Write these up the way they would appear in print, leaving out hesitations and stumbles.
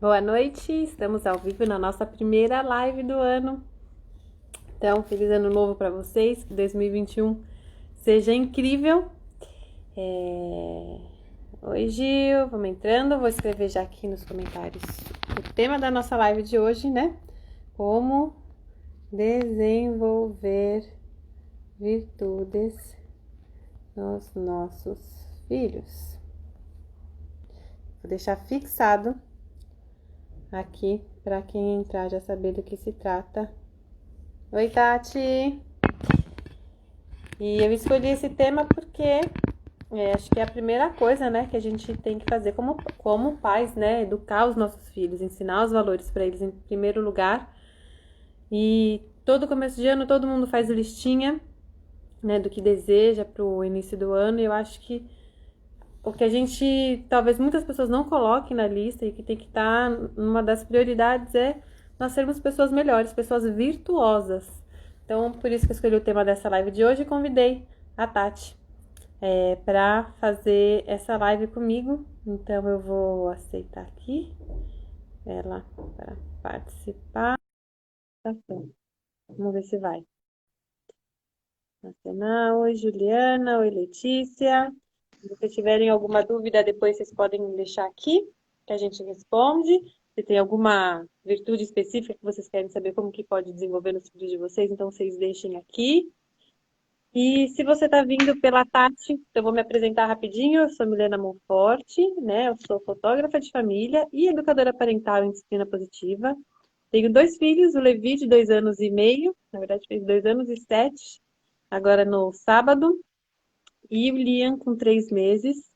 Boa noite, estamos ao vivo na nossa primeira live do ano. Então, feliz ano novo para vocês, que 2021 seja incrível. Oi, Gil, vamos entrando. Vou escrever já aqui nos comentários o tema da nossa live de hoje, né? Como desenvolver virtudes nos nossos filhos. Vou deixar fixado aqui para quem entrar já saber do que se trata. Oi, Tati! E eu escolhi esse tema porque acho que é a primeira coisa, né, que a gente tem que fazer como pais, né, educar os nossos filhos, ensinar os valores para eles em primeiro lugar. E todo começo de ano todo mundo faz listinha, né, do que deseja para o início do ano. E eu acho que o que a gente, talvez muitas pessoas não coloquem na lista e que tem que estar numa das prioridades é nós sermos pessoas melhores, pessoas virtuosas. Então, por isso que eu escolhi o tema dessa live de hoje e convidei a Tati para fazer essa live comigo. Então, eu vou aceitar aqui ela para participar. Vamos ver se vai. Oi, Juliana. Oi, Letícia. Se vocês tiverem alguma dúvida, depois vocês podem deixar aqui, que a gente responde. Se tem alguma virtude específica que vocês querem saber como que pode desenvolver nos filhos de vocês, então vocês deixem aqui. E se você está vindo pela Tati, eu vou me apresentar rapidinho. Eu sou Milena Monforte, né? Eu sou fotógrafa de família e educadora parental em disciplina positiva. Tenho dois filhos, o Levi, de 2 anos e meio, na verdade fez 2 anos e 7, agora no sábado, e o Liam com 3 meses.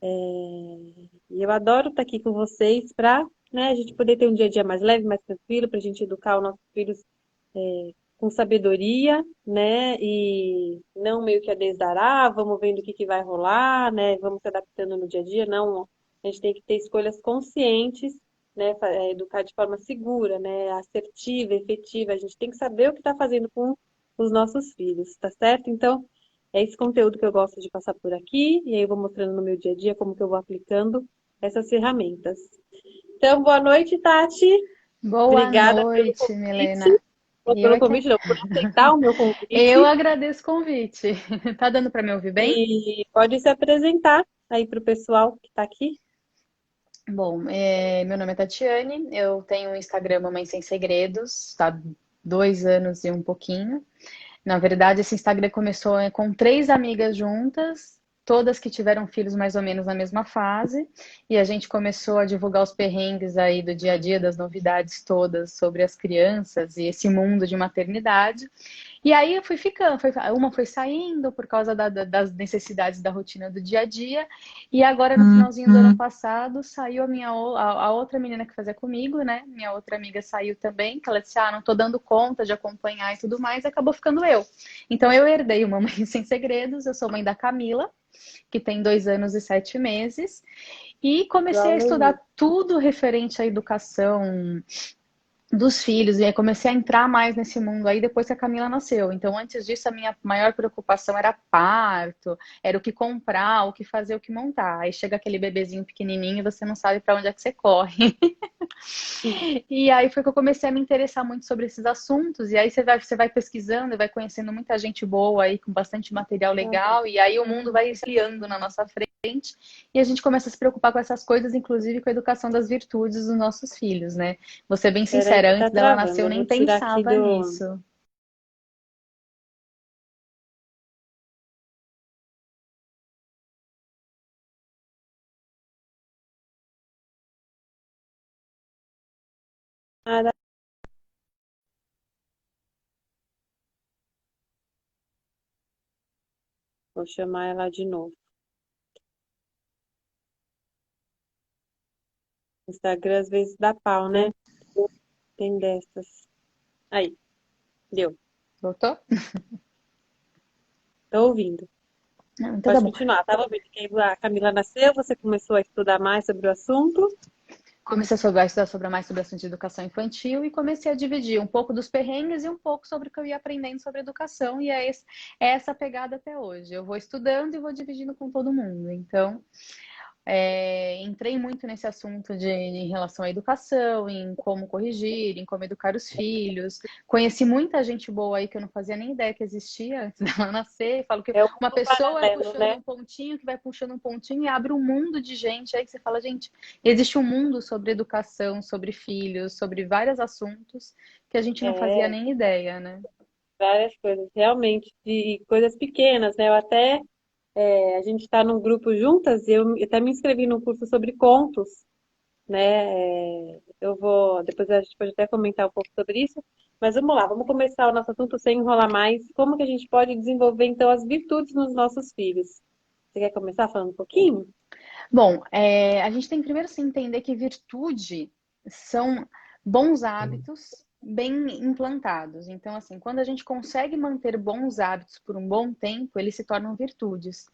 E eu adoro estar aqui com vocês para, né, a gente poder ter um dia a dia mais leve, mais tranquilo, para a gente educar os nossos filhos com sabedoria, né? E não meio que a desdará, vamos vendo o que que vai rolar, né? Vamos se adaptando no dia a dia. Não, a gente tem que ter escolhas conscientes, né? Educar de forma segura, né? Assertiva, efetiva. A gente tem que saber o que está fazendo com os nossos filhos, tá certo? Então, é esse conteúdo que eu gosto de passar por aqui, e aí eu vou mostrando no meu dia a dia como que eu vou aplicando essas ferramentas. Então, boa noite, Tati. Boa Obrigada pelo noite, convite. Milena. Ou Eu pelo é que convite, não, por aceitar o meu eu convite. agradeço o convite. Tá dando para me ouvir bem? E pode se apresentar aí para o pessoal que está aqui. Bom, meu nome é Tatiane, eu tenho um Instagram Mamãe Sem Segredos, tá 2 anos e um pouquinho. Na verdade, esse Instagram começou com 3 amigas juntas, todas que tiveram filhos mais ou menos na mesma fase, e a gente começou a divulgar os perrengues aí do dia a dia, das novidades todas sobre as crianças e esse mundo de maternidade. E aí eu fui ficando, uma foi saindo por causa das necessidades da rotina do dia a dia, e agora no finalzinho do ano passado saiu a outra menina que fazia comigo, né? Minha outra amiga saiu também, que ela disse, não tô dando conta de acompanhar e tudo mais, e acabou ficando eu. Então eu herdei uma Mãe Sem Segredos, eu sou mãe da Camila, que tem 2 anos e 7 meses, e comecei Igual a a Levi. estudar tudo referente à educação dos filhos, e aí comecei a entrar mais nesse mundo aí depois que a Camila nasceu. Então, antes disso, a minha maior preocupação era parto, era o que comprar, o que fazer, o que montar. Aí chega aquele bebezinho pequenininho e você não sabe para onde é que você corre. E aí foi que eu comecei a me interessar muito sobre esses assuntos, e aí você vai pesquisando e vai conhecendo muita gente boa aí, com bastante material legal, e aí o mundo vai esfriando na nossa frente, e a gente começa a se preocupar com essas coisas, inclusive com a educação das virtudes dos nossos filhos, né? Vou ser bem Peraí sincera, que tá antes dela nascer travando. eu Eu vou nem tirar aqui pensava do. nisso. Vou chamar ela de novo. Instagram às vezes dá pau, né? Tem dessas. Aí, deu. Voltou? Tô ouvindo. Não, então tá Pode bom. continuar. Tava ouvindo que a Camila nasceu, você começou a estudar mais sobre o assunto. Comecei a estudar mais sobre assunto de educação infantil e comecei a dividir um pouco dos perrengues e um pouco sobre o que eu ia aprendendo sobre educação, e é essa pegada até hoje. Eu vou estudando e vou dividindo com todo mundo. Então, Entrei muito nesse assunto em relação à educação, em como corrigir, em como educar os filhos. Conheci muita gente boa aí que eu não fazia nem ideia que existia antes dela nascer. Falo que É um uma mundo pessoa é paralelo, puxando né? um pontinho, que vai puxando um pontinho e abre um mundo de gente. Aí que você fala, gente, existe um mundo sobre educação, sobre filhos, sobre vários assuntos que a gente não fazia É, nem ideia, né? várias coisas, realmente, de coisas pequenas, né? Eu até, a gente está num grupo juntas, eu até me inscrevi num curso sobre contos, né? Eu vou, depois a gente pode até comentar um pouco sobre isso, mas vamos lá, vamos começar o nosso assunto sem enrolar mais. Como que a gente pode desenvolver, então, as virtudes nos nossos filhos? Você quer começar falando um pouquinho? Bom, a gente tem que primeiro se entender que virtude são bons hábitos bem implantados. Então, assim, quando a gente consegue manter bons hábitos por um bom tempo, eles se tornam virtudes.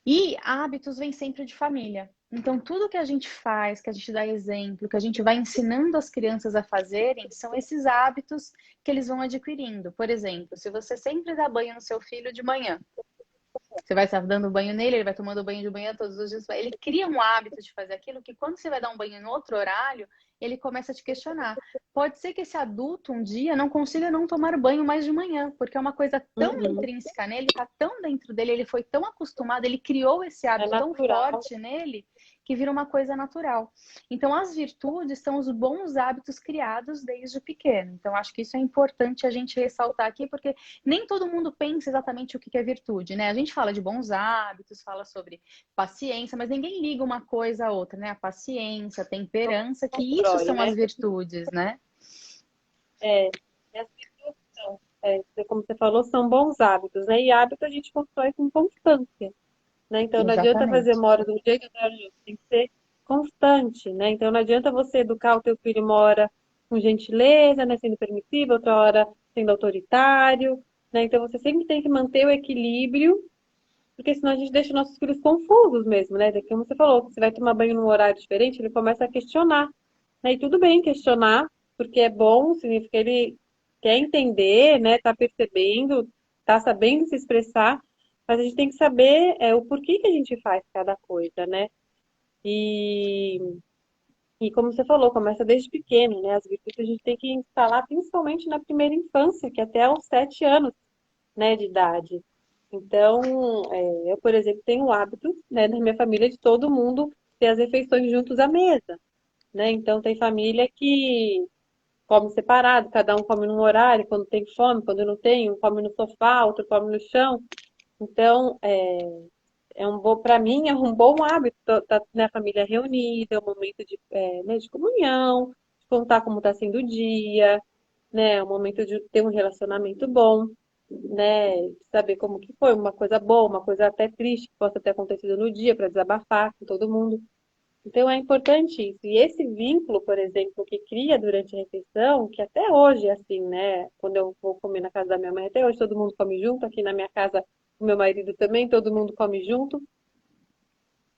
E hábitos vêm sempre de família. Então, tudo que a gente faz, que a gente dá exemplo, que a gente vai ensinando as crianças a fazerem, são esses hábitos que eles vão adquirindo. Por exemplo, se você sempre dá banho no seu filho de manhã, você vai estar dando banho nele, ele vai tomando banho de manhã todos os dias. Ele cria um hábito de fazer aquilo que quando você vai dar um banho em outro horário, ele começa a te questionar. Pode ser que esse adulto um dia não consiga não tomar banho mais de manhã, porque é uma coisa tão Uhum. intrínseca nele, está tão dentro dele, ele foi tão acostumado, ele criou esse É hábito tão natural. forte nele que vira uma coisa natural. Então, as virtudes são os bons hábitos criados desde pequeno. Então, acho que isso é importante a gente ressaltar aqui, porque nem todo mundo pensa exatamente o que é virtude, né? A gente fala de bons hábitos, fala sobre paciência, mas ninguém liga uma coisa à outra, né? A paciência, a temperança, que isso Constrói, são né? as virtudes, né? É, e as virtudes são, como você falou, são bons hábitos, né? E hábito a gente constrói com constância, né? Então não adianta fazer Exatamente. uma hora de um jeito e outra hora de outro. Tem que ser constante, né? Então não adianta você educar o teu filho uma hora com gentileza, né? Sendo permissivo, outra hora sendo autoritário, né? Então você sempre tem que manter o equilíbrio, porque senão a gente deixa nossos filhos confusos mesmo, né? Como você falou, você vai tomar banho num horário diferente, ele começa a questionar, né? E tudo bem questionar, porque é bom, significa que ele quer entender, né? Tá percebendo, tá sabendo se expressar, mas a gente tem que saber o porquê que a gente faz cada coisa, né? E, e como você falou, começa desde pequeno, né? As virtudes a gente tem que instalar principalmente na primeira infância, que é até aos 7 anos, né, de idade. Então, eu, por exemplo, tenho o hábito, né, da minha família de todo mundo ter as refeições juntos à mesa, né? Então, tem família que come separado, cada um come num horário, quando tem fome, quando não tem, um come no sofá, outro come no chão. Então, para mim, é um bom hábito estar né, a família reunida, é um momento de, né, de comunhão, de contar como está sendo o dia, né? É um momento de ter um relacionamento bom, né? De saber como que foi, uma coisa boa, uma coisa até triste que possa ter acontecido no dia, para desabafar com todo mundo. Então é importante isso. E esse vínculo, por exemplo, que cria durante a refeição, que até hoje é assim, né? Quando eu vou comer na casa da minha mãe, até hoje todo mundo come junto, aqui na minha casa, o meu marido também, todo mundo come junto.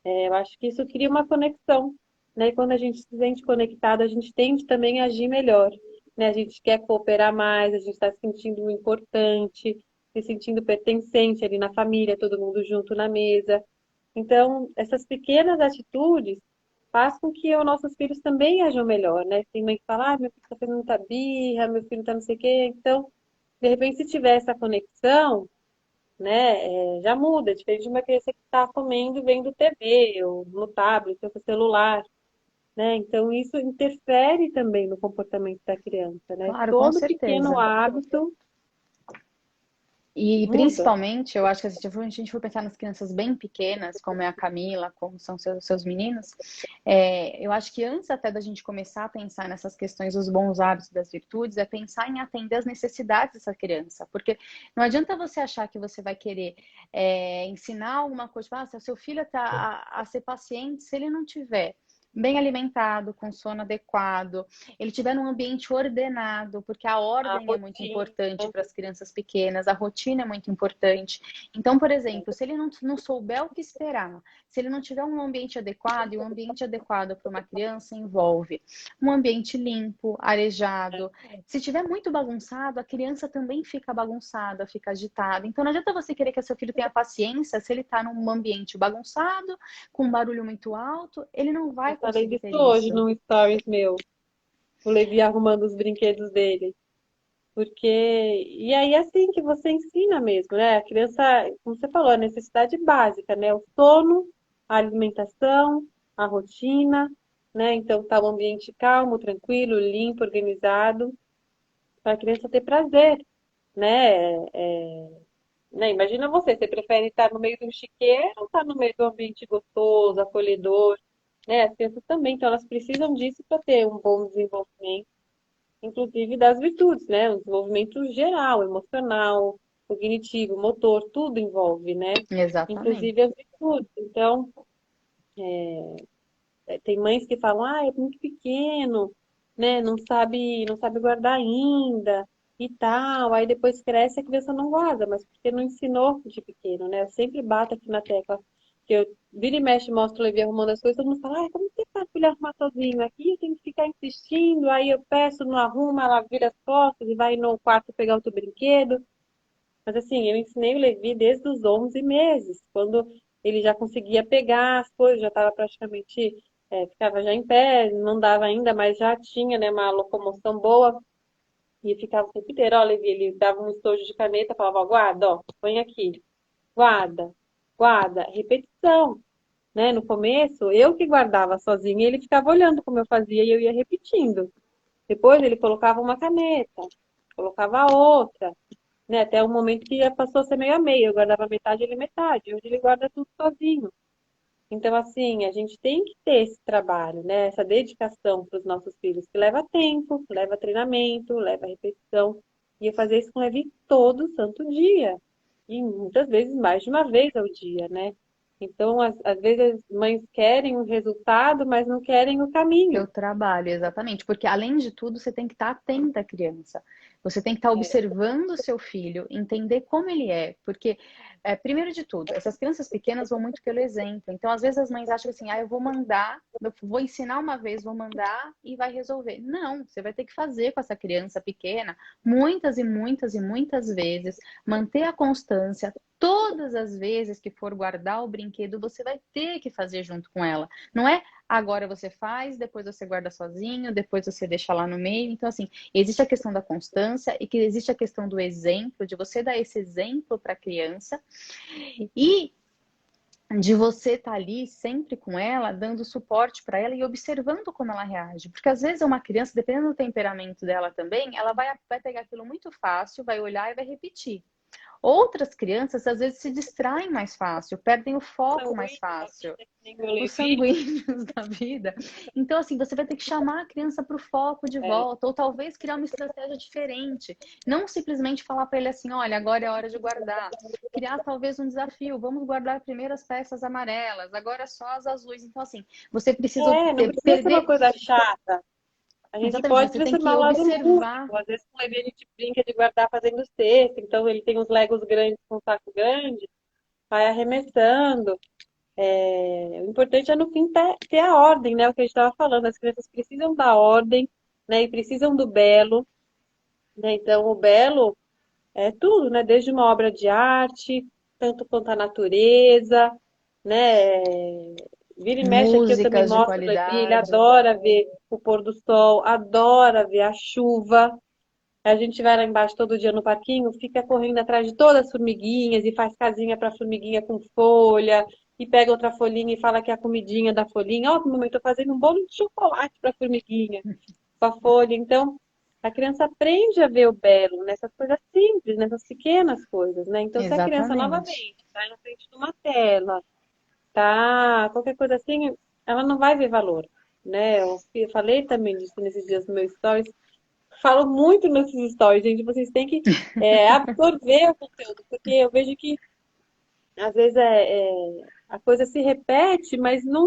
Eu acho que isso cria uma conexão, né? E quando a gente se sente conectado, a gente tende também a agir melhor, né? A gente quer cooperar mais, a gente está se sentindo importante, se sentindo pertencente ali na família, todo mundo junto na mesa. Então, essas pequenas atitudes faz com que os nossos filhos também ajam melhor, né? Tem mãe que fala, meu filho está fazendo muita birra, meu filho está não sei o quê. Então, de repente, se tiver essa conexão, né, já muda, diferente de uma criança que está comendo vendo TV, ou no tablet, ou no celular, né? Então, isso interfere também no comportamento da criança, né? Claro, com Todo pequeno certeza. hábito E muda. principalmente, eu acho que se a gente for pensar nas crianças bem pequenas, como é a Camila, como são seus meninos, eu acho que antes até da gente começar a pensar nessas questões dos bons hábitos, das virtudes, é pensar em atender as necessidades dessa criança. Porque não adianta você achar que você vai querer ensinar alguma coisa, tipo, seu filho tá a ser paciente se ele não tiver bem alimentado, com sono adequado, ele estiver num ambiente ordenado, porque a A ordem é muito rotina. importante para as crianças pequenas, a rotina é muito importante. Então, por exemplo, se ele não souber o que esperar, se ele não tiver um ambiente adequado, e o ambiente adequado para uma criança envolve um ambiente limpo, arejado. Se tiver muito bagunçado, a criança também fica bagunçada, fica agitada. Então, não adianta você querer que seu filho tenha paciência se ele está num ambiente bagunçado, com um barulho muito alto, ele não Eu vai falei conseguir disso ter hoje isso. num stories meu. O Levi arrumando os brinquedos dele. Porque, e aí é assim que você ensina mesmo, né? A criança, como você falou, a necessidade básica, né? O sono, a alimentação, a rotina, né? Então tá um ambiente calmo, tranquilo, limpo, organizado, para a criança ter prazer, né? Né? Imagina você prefere estar no meio de um chiqueiro ou estar no meio de um ambiente gostoso, acolhedor, né? As crianças também, então elas precisam disso para ter um bom desenvolvimento, inclusive das virtudes, né? O desenvolvimento geral, emocional, cognitivo, motor, tudo envolve, né? Exatamente. Inclusive as virtudes. Então, tem mães que falam, ah, é muito pequeno, né? Não sabe guardar ainda e tal. Aí depois cresce e a criança não guarda, mas porque não ensinou de pequeno, né? Eu sempre bato aqui na tecla que eu vira e mexe, mostro o Levi arrumando as coisas, todo mundo fala, ah, como você faz pra ele arrumar sozinho? Aqui eu tenho que ficar insistindo, aí eu peço, não arruma, ela vira as costas e vai no quarto pegar outro brinquedo. Mas assim, eu ensinei o Levi desde os 11 meses, quando ele já conseguia pegar as coisas, já estava praticamente, ficava já em pé, não dava ainda, mas já tinha, né, uma locomoção boa e ficava o tempo inteiro, ó, Levi, ele dava um estojo de caneta, falava, ó, guarda, ó, põe aqui, guarda, guarda, repetição, né? No começo, eu que guardava sozinha, e ele ficava olhando como eu fazia e eu ia repetindo. Depois ele colocava uma caneta, colocava outra, né? Até o momento que passou a ser meio a meio. Eu guardava metade, ele metade. Hoje ele guarda tudo sozinho. Então, assim, a gente tem que ter esse trabalho, né? Essa dedicação para os nossos filhos, que leva tempo, leva treinamento, leva repetição. E eu fazer isso com ele todo santo dia. E muitas vezes mais de uma vez ao dia, né? Então, às vezes as mães querem o resultado, mas não querem o Seu caminho. trabalho, exatamente. Porque, além de tudo, você tem que estar atenta à criança. Você tem que estar É, observando o seu filho, entender como ele é. Porque, primeiro de tudo, essas crianças pequenas vão muito pelo exemplo. Então, às vezes, as mães acham assim, ah, eu vou mandar, eu vou ensinar uma vez, vou mandar e vai resolver. Não, você vai ter que fazer com essa criança pequena muitas e muitas e muitas vezes, manter a constância. Todas as vezes que for guardar o brinquedo, você vai ter que fazer junto com ela. Não é agora você faz, depois você guarda sozinho, depois você deixa lá no meio. Então, assim, existe a questão da constância e que existe a questão do exemplo, de você dar esse exemplo para a criança e de você estar ali sempre com ela, dando suporte para ela e observando como ela reage. Porque às vezes uma criança, dependendo do temperamento dela também, ela vai pegar aquilo muito fácil, vai olhar e vai repetir. Outras crianças às vezes se distraem mais fácil, perdem o foco mais sanguíneo da fácil, vida, que nem o os Levi. sanguíneos da vida. Então, assim, você vai ter que chamar a criança para o foco de É, volta, ou talvez criar uma estratégia diferente. Não simplesmente falar para ele assim: olha, agora é hora de guardar. Criar talvez um desafio: vamos guardar primeiro as peças amarelas, agora só as azuis. Então, assim, você precisa não precisa ser uma perder. coisa chata. A gente Exatamente, pode você tem transformar que o lado observar. lúdico. Às vezes com o Levi a gente brinca de guardar fazendo cesta, então ele tem uns Legos grandes com um saco grande, vai arremessando. O importante é no fim ter a ordem, né? O que a gente estava falando, as crianças precisam da ordem, né? E precisam do belo, né? Então o belo é tudo, né? Desde uma obra de arte, tanto quanto a natureza, né? Vira e mexe aqui, eu também Músicas de mostro o Levi, ele qualidade. adora ver o pôr do sol, adora ver a chuva. A gente vai lá embaixo todo dia no parquinho, fica correndo atrás de todas as formiguinhas e faz casinha para formiguinha com folha, e pega outra folhinha e fala que é a comidinha da folhinha. Ó, mamãe, tô fazendo um bolo de chocolate para formiguinha, com a folha. Então, a criança aprende a ver o belo nessas coisas simples, nessas pequenas coisas, né? Então, se a criança Exatamente. novamente está na frente de uma tela, tá, qualquer coisa assim, ela não vai ver valor, né? Eu falei também disso nesses dias no meu stories, falo muito nesses stories, gente. Vocês têm que absorver o conteúdo, porque eu vejo que às vezes a coisa se repete, mas não.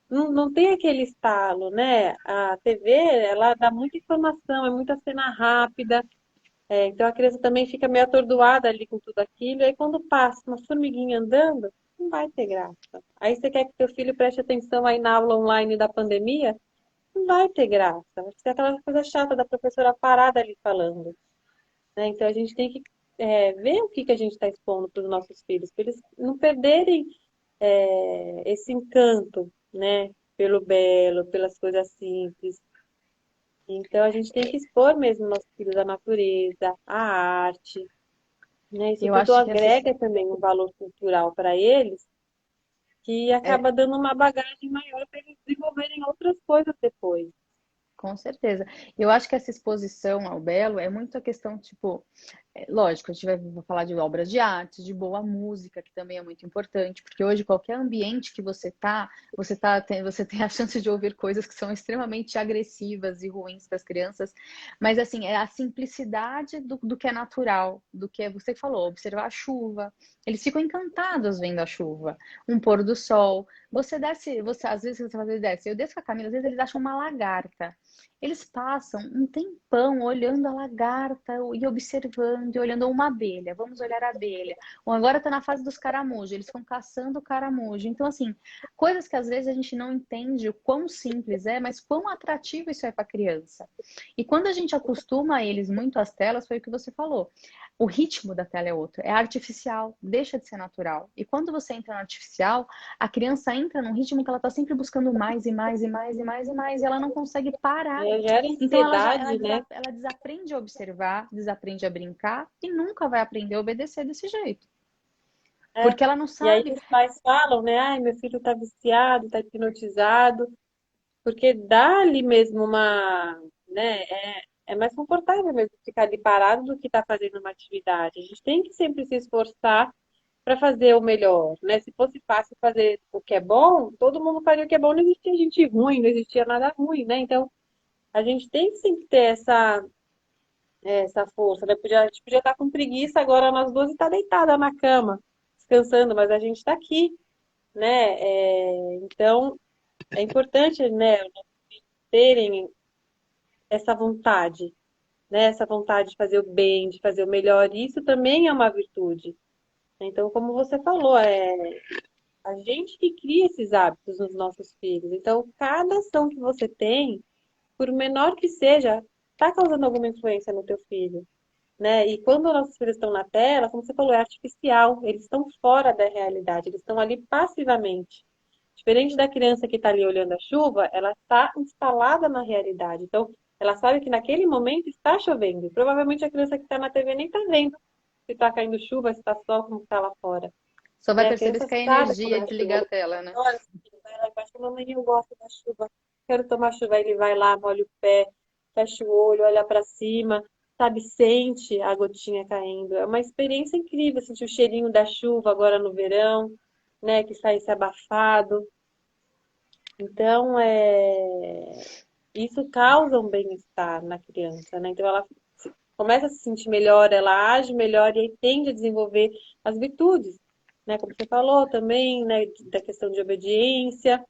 não tem aquele estalo, né? A TV, ela dá muita informação, é muita cena rápida, então a criança também fica meio atordoada ali com tudo aquilo, e aí quando passa uma formiguinha andando, não vai ter graça. Aí você quer que teu filho preste atenção aí na aula online da pandemia? Não vai ter graça. Vai ser aquela coisa chata da professora parada ali falando, né? Então a gente tem que ver o que que a gente está expondo para os nossos filhos, para eles não perderem esse encanto, né? Pelo belo, pelas coisas simples. Então a gente tem que expor mesmo nossos filhos à natureza, à arte, né? Isso Eu tudo acho que essas agrega também um valor cultural para eles, que é, acaba dando uma bagagem maior para eles desenvolverem outras coisas depois. com certeza. Eu acho que essa exposição ao belo é muito a questão, tipo, lógico, a gente vai falar de obras de arte, de boa música, que também é muito importante, porque hoje qualquer ambiente que você tem a chance de ouvir coisas que são extremamente agressivas e ruins para as crianças, mas assim, é a simplicidade do que é natural, do que você falou, observar a chuva. Eles ficam encantados vendo a chuva, um pôr do sol. Você desce, você às vezes você desce, eu desço com a Camila, às vezes eles acham uma lagarta. Eles passam um tempão olhando a lagarta e observando e olhando uma abelha. Vamos olhar a abelha. Ou agora está na fase dos caramujos, eles ficam caçando o caramujo. Então, assim, coisas que às vezes a gente não entende o quão simples é, mas quão atrativo isso é para a criança. E quando a gente acostuma eles muito às telas, foi o que você falou. O ritmo da tela é outro, é artificial, deixa de ser natural. E quando você entra no artificial, a criança entra num ritmo que ela está sempre buscando mais e mais e mais e mais e mais, e ela não consegue parar. Gera Então ansiedade, né? ela desaprende a observar, desaprende a brincar e nunca vai aprender a obedecer desse jeito. É. Porque ela não E aí sabe. os pais falam, né? Ai, meu filho tá viciado, tá hipnotizado, porque dá ali mesmo né? É mais confortável mesmo ficar ali parado do que estar fazendo uma atividade. A gente tem que sempre se esforçar para fazer o melhor, né? Se fosse fácil fazer o que é bom, todo mundo faria o que é bom, não existia gente ruim, não existia nada ruim, né? Então, a gente tem que sempre ter essa força, né? A gente podia estar com preguiça agora nós duas e estar deitada na cama, descansando, mas a gente está aqui, né? Então, é importante, né, terem essa vontade, né? Essa vontade de fazer o bem, de fazer o melhor. E isso também é uma virtude. Então, como você falou, a gente que cria esses hábitos nos nossos filhos. Então, cada ação que você tem, por menor que seja, está causando alguma influência no teu filho, né? E quando nossos filhos estão na tela, como você falou, é artificial. Eles estão fora da realidade, eles estão ali passivamente. Diferente da criança que está ali olhando a chuva, ela está instalada na realidade. Então, ela sabe que naquele momento está chovendo. E provavelmente a criança que está na TV nem está vendo se está caindo chuva, se está sol, como está lá fora. Só vai Né? A perceber se criança cair sabe como energia, é a desligar chuva. a tela, né? Olha, filho, vai lá embaixo, mamãe, eu gosto da chuva. Quero tomar chuva. Aí ele vai lá, molha o pé, fecha o olho, olha para cima, sabe, sente a gotinha caindo. É uma experiência incrível sentir o cheirinho da chuva agora no verão, né, que sai esse abafado. Então, isso causa um bem-estar na criança, né? Então, ela começa a se sentir melhor, ela age melhor e aí tende a desenvolver as virtudes, né? Como você falou também, né, da questão de obediência,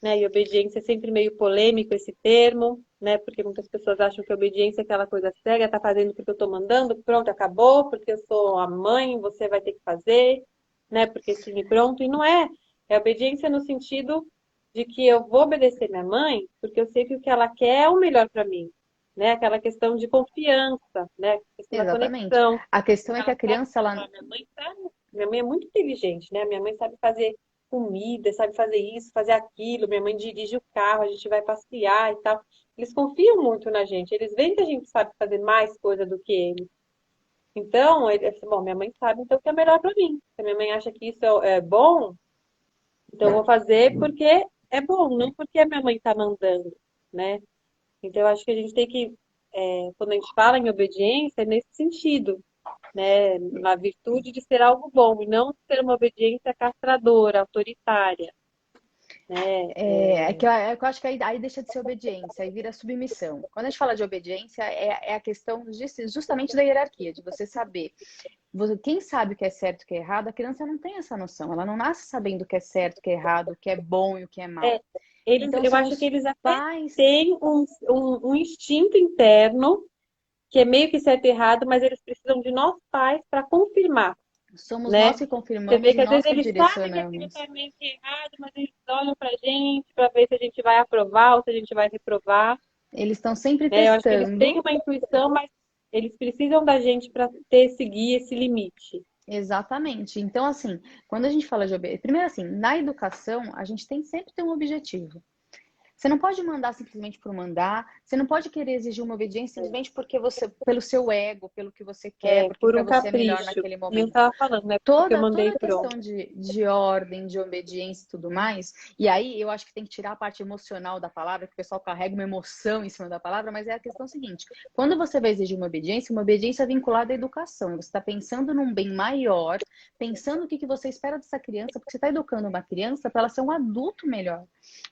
né? E obediência é sempre meio polêmico esse termo, né? Porque muitas pessoas acham que obediência é aquela coisa cega, tá fazendo porque eu tô mandando, pronto, acabou, porque eu sou a mãe, você vai ter que fazer, né? Porque sim, e pronto, e não é. É obediência no sentido de que eu vou obedecer minha mãe, porque eu sei que o que ela quer é o melhor para mim, né? Aquela questão de confiança, né? A questão da Exatamente. conexão. A questão é que Ela a sabe, criança, ela. ah, minha mãe sabe, minha mãe é muito inteligente, né? Minha mãe sabe fazer comida, sabe fazer isso, fazer aquilo. Minha mãe dirige o carro, a gente vai passear e tal. Eles confiam muito na gente. Eles veem que a gente sabe fazer mais coisa do que eles. Então, ele, assim, bom, minha mãe sabe então o que é melhor para mim. Se a minha mãe acha que isso é bom, então eu vou fazer porque é bom, não porque a minha mãe está mandando, né? Então, eu acho que a gente tem que, quando a gente fala em obediência, é nesse sentido, né? Na virtude de ser algo bom, e não ser uma obediência castradora, autoritária. né? É que eu acho que aí deixa de ser obediência, aí vira submissão. Quando a gente fala de obediência, é a questão justamente da hierarquia, de você saber. Quem sabe o que é certo e o que é errado, a criança não tem essa noção. Ela não nasce sabendo o que é certo, o que é errado, o que é bom e o que é É, mal. Então, eu são acho que os eles até pais. têm um instinto interno, que é meio que certo e errado, mas eles precisam de nós pais para confirmar, Somos nós né? que Você vê confirmamos e que às vezes nós que eles sabem que aquilo direcionamos. está meio que errado, mas eles olham para a gente para ver se a gente vai aprovar ou se a gente vai reprovar, Eles estão sempre né? Eu acho que eles têm testando. uma intuição, mas eles precisam da gente para ter esse guia, esse limite. Exatamente. Então, assim, quando a gente fala de obediência, primeiro assim, na educação, a gente tem sempre ter um objetivo. Você não pode mandar simplesmente por mandar, você não pode querer exigir uma obediência simplesmente porque você, pelo seu ego, pelo que você quer, É, porque por para um você é melhor capricho. naquele E eu momento. estava falando, né? Porque eu Toda mandei a questão pronto. de ordem, de obediência e tudo mais, e aí eu acho que tem que tirar a parte emocional da palavra, que o pessoal carrega uma emoção em cima da palavra, mas é a questão seguinte: quando você vai exigir uma obediência é vinculada à educação, e você está pensando num bem maior, pensando o que você espera dessa criança, porque você está educando uma criança para ela ser um adulto melhor.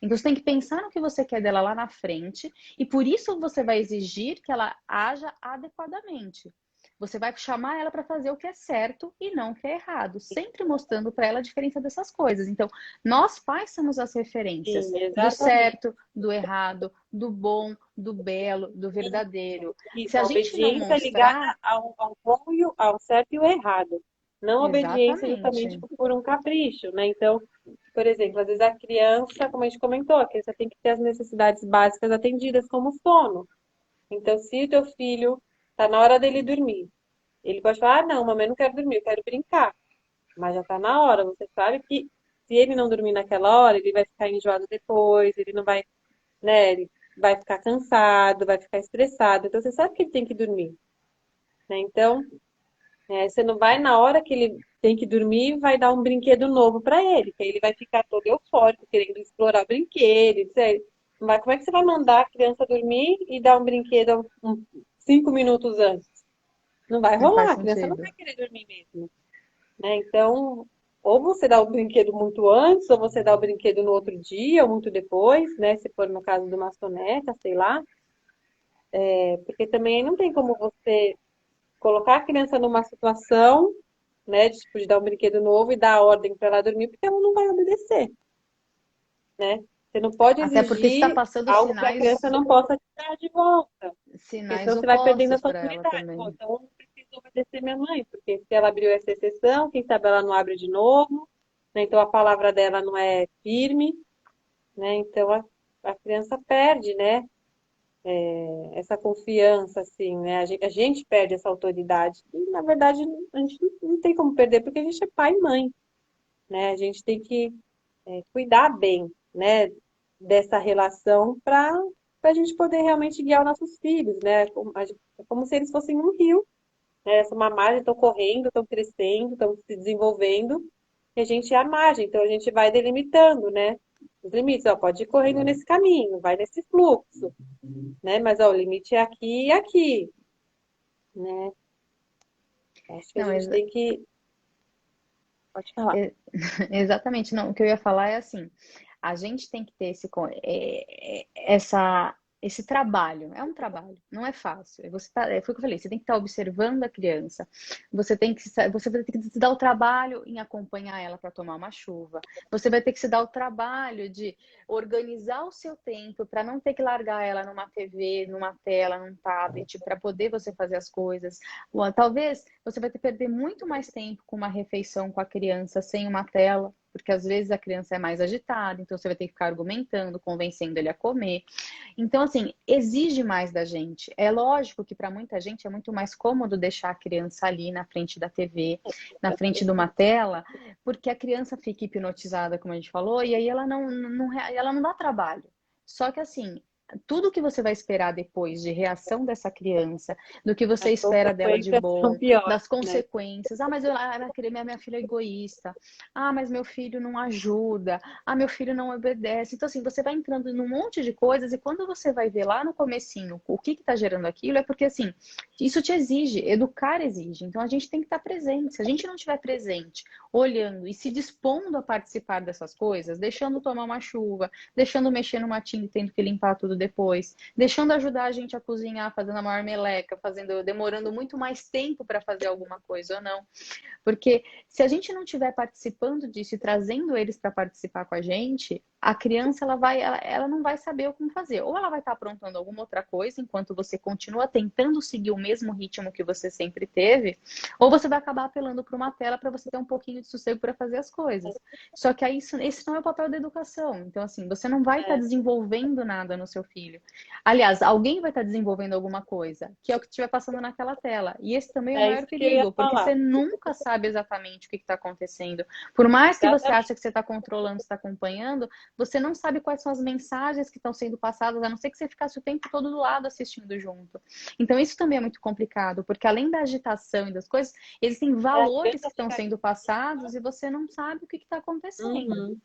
Então você tem que pensar no que você quer dela lá na frente, e por isso você vai exigir que ela haja adequadamente. Você vai chamar ela para fazer o que é certo e não o que é errado, sempre mostrando para ela a diferença dessas coisas. Então, nós pais somos as referências Sim, do exatamente. certo, do errado, do bom, do belo, do verdadeiro. Se Isso, a a gente não obediência é ligada mostrar, ao bom e ao certo e o errado. Não obediência justamente exatamente, por um capricho, né? Então, por exemplo, às vezes a criança, como a gente comentou, a criança tem que ter as necessidades básicas atendidas, como o sono. Então, se o teu filho está na hora dele dormir, ele pode falar, ah, não, mamãe, eu não quero dormir, eu quero brincar. Mas já está na hora, você sabe que se ele não dormir naquela hora, ele vai ficar enjoado depois, ele não vai, né? Ele vai ficar cansado, vai ficar estressado. Então, você sabe que ele tem que dormir, né? Então, você não vai na hora que ele tem que dormir, vai dar um brinquedo novo para ele, que aí ele vai ficar todo eufórico, querendo explorar brinquedo, etc. Não vai, como é que você vai mandar a criança dormir e dar um brinquedo 5 minutos antes? Não vai não faz rolar, a criança não sentido. vai querer dormir mesmo, né? Então, ou você dá o brinquedo muito antes, ou você dá o brinquedo no outro dia, ou muito depois, né? Se for no caso de uma soneca, sei lá. Porque também não tem como você colocar a criança numa situação, né, de, tipo, de dar um brinquedo novo e dar a ordem para ela dormir, porque ela não vai obedecer, né? Você não pode Até porque está exigir passando algo que a criança não possa te dar de volta, porque sinais senão você vai perdendo a opostos sua para ela autoridade. Pô, também. então eu não preciso obedecer minha mãe, porque se ela abriu essa exceção, quem sabe ela não abre de novo, né? Então a palavra dela não é firme, né? Então a criança perde, né? Essa confiança, assim, né? A gente perde essa autoridade. E, na verdade, a gente não tem como perder, porque a gente é pai e mãe, né? A gente tem que cuidar bem, né? Dessa relação para a gente poder realmente guiar os nossos filhos, né? É como se eles fossem um rio, né? Essa uma margem, estão correndo, estão crescendo, estão se desenvolvendo, e a gente é a margem, então a gente vai delimitando, né? Os limites, ó, pode ir correndo nesse caminho, vai nesse fluxo, né? Mas ó, o limite é aqui e aqui, né? Acho que a Não, gente tem que. Pode falar. exatamente. Não, o que eu ia falar é assim, a gente tem que ter esse trabalho. É um trabalho, não é fácil. Foi o que eu falei, você tem que estar observando a criança. Você vai ter que se dar o trabalho em acompanhar ela para tomar uma chuva. Você vai ter que se dar o trabalho de organizar o seu tempo para não ter que largar ela numa TV, numa tela, num tablet, para poder você fazer as coisas. Talvez você vai ter que perder muito mais tempo com uma refeição com a criança sem uma tela, porque às vezes a criança é mais agitada, então você vai ter que ficar argumentando, convencendo ele a comer. Então, assim, exige mais da gente. É lógico que para muita gente é muito mais cômodo deixar a criança ali na frente da TV, na frente de uma tela, porque a criança fica hipnotizada, como a gente falou, e aí ela não dá trabalho. Só que assim, tudo que você vai esperar depois de reação dessa criança, do que você As espera dela de consequências são bom, piores, das né? consequências. Ah, mas minha filha é egoísta. Ah, mas meu filho não ajuda. Ah, meu filho não obedece. Então, assim, você vai entrando num monte de coisas e quando você vai ver lá no comecinho o que está gerando aquilo, é porque, assim, isso te exige, educar exige. Então, a gente tem que estar presente. Se a gente não estiver presente, olhando e se dispondo a participar dessas coisas, deixando tomar uma chuva, deixando mexer no matinho e tendo que limpar tudo depois, deixando ajudar a gente a cozinhar, fazendo a maior meleca, demorando muito mais tempo para fazer alguma coisa ou não. Porque se a gente não estiver participando disso e trazendo eles para participar com a gente, a criança ela não vai saber o como fazer. Ou ela vai estar aprontando alguma outra coisa enquanto você continua tentando seguir o mesmo ritmo que você sempre teve, ou você vai acabar apelando para uma tela para você ter um pouquinho de sossego para fazer as coisas. Só que aí esse não é o papel da educação. Então, assim, você não vai estar É, desenvolvendo nada no seu filho. Aliás, alguém vai estar desenvolvendo alguma coisa, que é o que estiver passando naquela tela. E esse também é o é maior isso que eu ia perigo, porque falar. você nunca sabe exatamente o que está acontecendo. Por mais que você Exatamente. ache que você está controlando, está acompanhando, você não sabe quais são as mensagens que estão sendo passadas, a não ser que você ficasse o tempo todo do lado assistindo junto. Então, isso também é muito complicado, porque além da agitação e das coisas, existem É, a valores que criança estão fica. sendo passados e você não sabe o que está acontecendo. Uhum.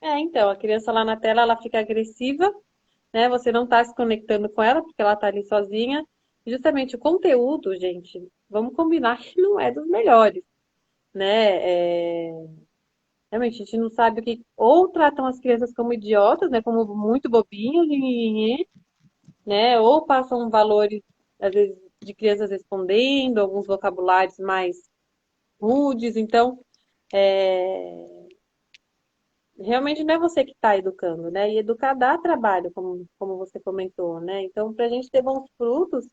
É, então, a criança lá na tela, ela fica agressiva, né? Você não está se conectando com ela, porque ela está ali sozinha. E justamente o conteúdo, gente, vamos combinar que não é dos melhores, né? Realmente, a gente não sabe o que. Ou tratam as crianças como idiotas, né? Como muito bobinhos, né? Ou passam valores, às vezes, de crianças respondendo, alguns vocabulários mais rudes. Então, é, realmente não é você que está educando, né? E educar dá trabalho, como você comentou, né? Então, para a gente ter bons frutos,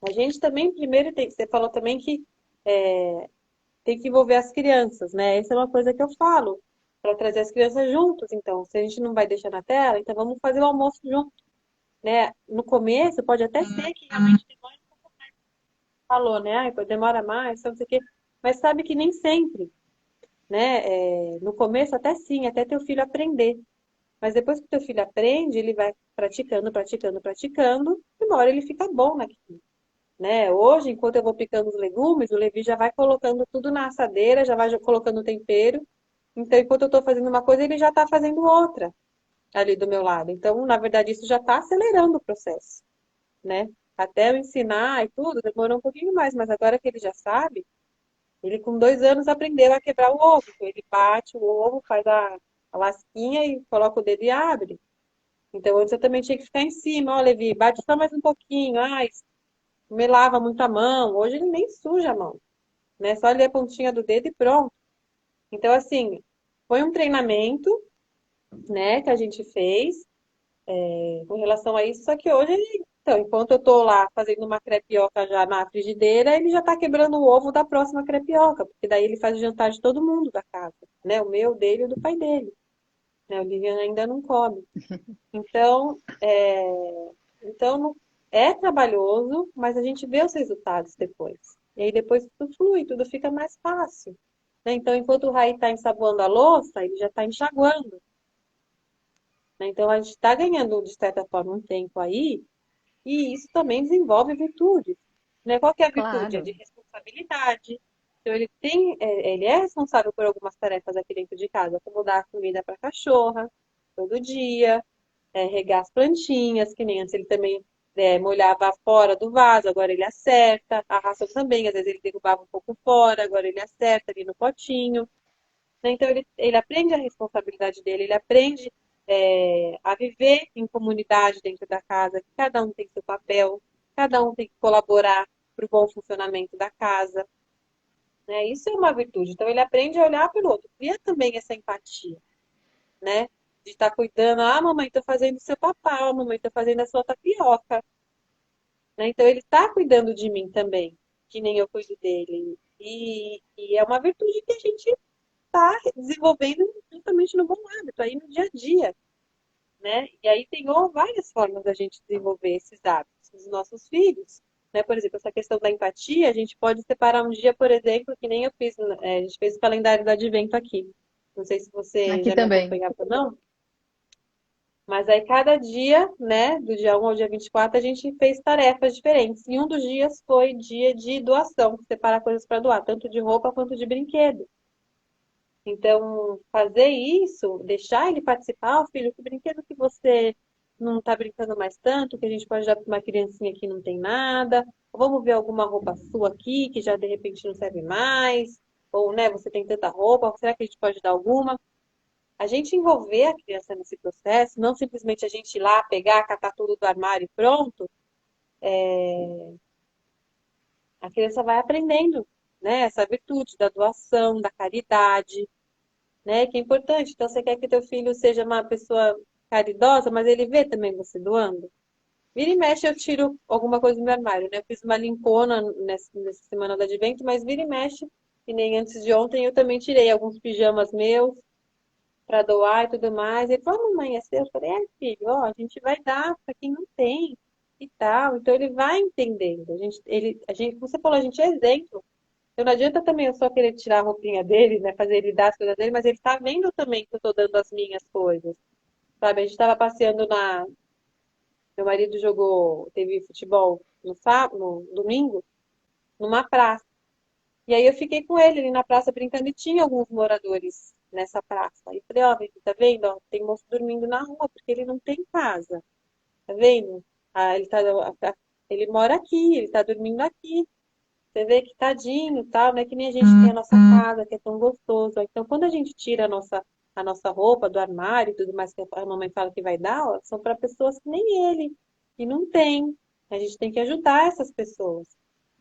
a gente também, primeiro, você falou também que tem que envolver as crianças, né? Essa é uma coisa que eu falo, para trazer as crianças juntos. Então, se a gente não vai deixar na tela, então vamos fazer o almoço junto, né? No começo, pode até ser que realmente demore, falou, né? Ai, demora mais, não sei o quê. Mas sabe que nem sempre, né? No começo, até sim, até teu filho aprender. Mas depois que teu filho aprende, ele vai praticando, praticando, praticando, e uma hora ele fica bom naquilo, né? Hoje, enquanto eu vou picando os legumes, o Levi já vai colocando tudo na assadeira, já vai colocando o tempero. Então, enquanto eu estou fazendo uma coisa, ele já está fazendo outra ali do meu lado. Então, na verdade, isso já está acelerando o processo, né? Até eu ensinar e tudo, demorou um pouquinho mais, mas agora que ele já sabe, ele com 2 anos aprendeu a quebrar o ovo. Então, ele bate o ovo, faz a lasquinha e coloca o dedo e abre. Então, antes eu também tinha que ficar em cima. Ó, Levi, bate só mais um pouquinho. Ai, me lava muito a mão. Hoje ele nem suja a mão, né? Só ali a pontinha do dedo e pronto. Então, assim, foi um treinamento, né, que a gente fez com relação a isso. Só que hoje, então, enquanto eu tô lá fazendo uma crepioca já na frigideira, ele já tá quebrando o ovo da próxima crepioca, porque daí ele faz o jantar de todo mundo da casa, né? O meu, dele e o do pai dele. Né? O Livian ainda não come. Então, é trabalhoso, mas a gente vê os resultados depois. E aí depois tudo flui, tudo fica mais fácil. Né? Então, enquanto o Rai está ensaboando a louça, ele já está enxaguando. Né? Então, a gente está ganhando, de certa forma, um tempo aí, e isso também desenvolve virtudes. Né? Qual que é a virtude? É Claro. de responsabilidade. Então, ele é responsável por algumas tarefas aqui dentro de casa, como dar comida para a cachorra todo dia, regar as plantinhas, que nem antes ele também molhava fora do vaso, agora ele acerta. A ração também, às vezes ele derrubava um pouco fora, agora ele acerta ali no potinho. Né? Então ele aprende a responsabilidade dele, ele aprende a viver em comunidade dentro da casa, que cada um tem seu papel, cada um tem que colaborar para o bom funcionamento da casa. Né? Isso é uma virtude. Então ele aprende a olhar pelo outro, cria também essa empatia, né? De estar cuidando, ah, mamãe, tô fazendo seu papá, mamãe, tô fazendo a sua tapioca, né? Então ele está cuidando de mim também, que nem eu cuido dele. E é uma virtude que a gente está desenvolvendo justamente no bom hábito, aí no dia a dia, né? E aí tem várias formas da gente desenvolver esses hábitos nos nossos filhos. Né? Por exemplo, essa questão da empatia, a gente pode separar um dia, por exemplo, que nem eu fiz, a gente fez o calendário do Advento aqui. Não sei se você Aqui já me também. acompanhava ou não. Mas aí cada dia, né, do dia 1 ao dia 24, a gente fez tarefas diferentes. E um dos dias foi dia de doação, separar coisas para doar, tanto de roupa quanto de brinquedo. Então, fazer isso, deixar ele participar, ó, filho, que brinquedo que você não está brincando mais tanto, que a gente pode dar para uma criancinha que não tem nada, ou vamos ver alguma roupa sua aqui, que já de repente não serve mais, ou, né, você tem tanta roupa, será que a gente pode dar alguma? A gente envolver a criança nesse processo, não simplesmente a gente ir lá pegar, catar tudo do armário e pronto, a criança vai aprendendo, né, essa virtude da doação, da caridade, né? Que é importante. Então, você quer que teu filho seja uma pessoa caridosa, mas ele vê também você doando? Vira e mexe, eu tiro alguma coisa do meu armário, né? Eu fiz uma limpona nessa semana do advento, mas vira e mexe, e nem antes de ontem eu também tirei alguns pijamas meus para doar e tudo mais. Ele falou, mamãe, é seu? Eu falei, é, filho, ó, a gente vai dar para quem não tem e tal. Então ele vai entendendo. Como você falou, a gente é exemplo. Então não adianta também eu só querer tirar a roupinha dele, né? Fazer ele dar as coisas dele, mas ele tá vendo também que eu tô dando as minhas coisas. Sabe? A gente tava passeando na. Meu marido teve futebol no sábado, no domingo, numa praça. E aí eu fiquei com ele ali na praça brincando e tinha alguns moradores nessa praça. Aí eu falei, ó, Vicky, tá vendo? Ó, tem moço dormindo na rua, porque ele não tem casa. Tá vendo? Ah, ele mora aqui, ele tá dormindo aqui. Você vê que tadinho, tal, não é que nem a gente tem a nossa casa, que é tão gostoso. Então, quando a gente tira a nossa roupa do armário e tudo mais que a mamãe fala que vai dar, ó, são para pessoas que nem ele, que não tem. A gente tem que ajudar essas pessoas.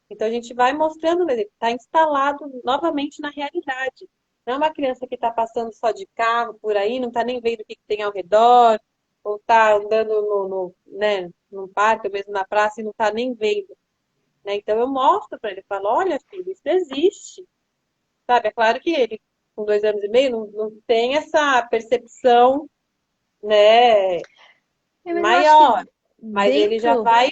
Então, a gente vai mostrando, mas ele está instalado novamente na realidade. Não é uma criança que está passando só de carro por aí, não está nem vendo o que tem ao redor, ou está andando né, num parque, ou mesmo na praça, e não está nem vendo, né? Então eu mostro para ele, falo, olha, filho, isso existe, sabe? É claro que ele, com 2 anos e meio, não tem essa percepção, né, Mas eu acho que maior, mas ele já dentro vai,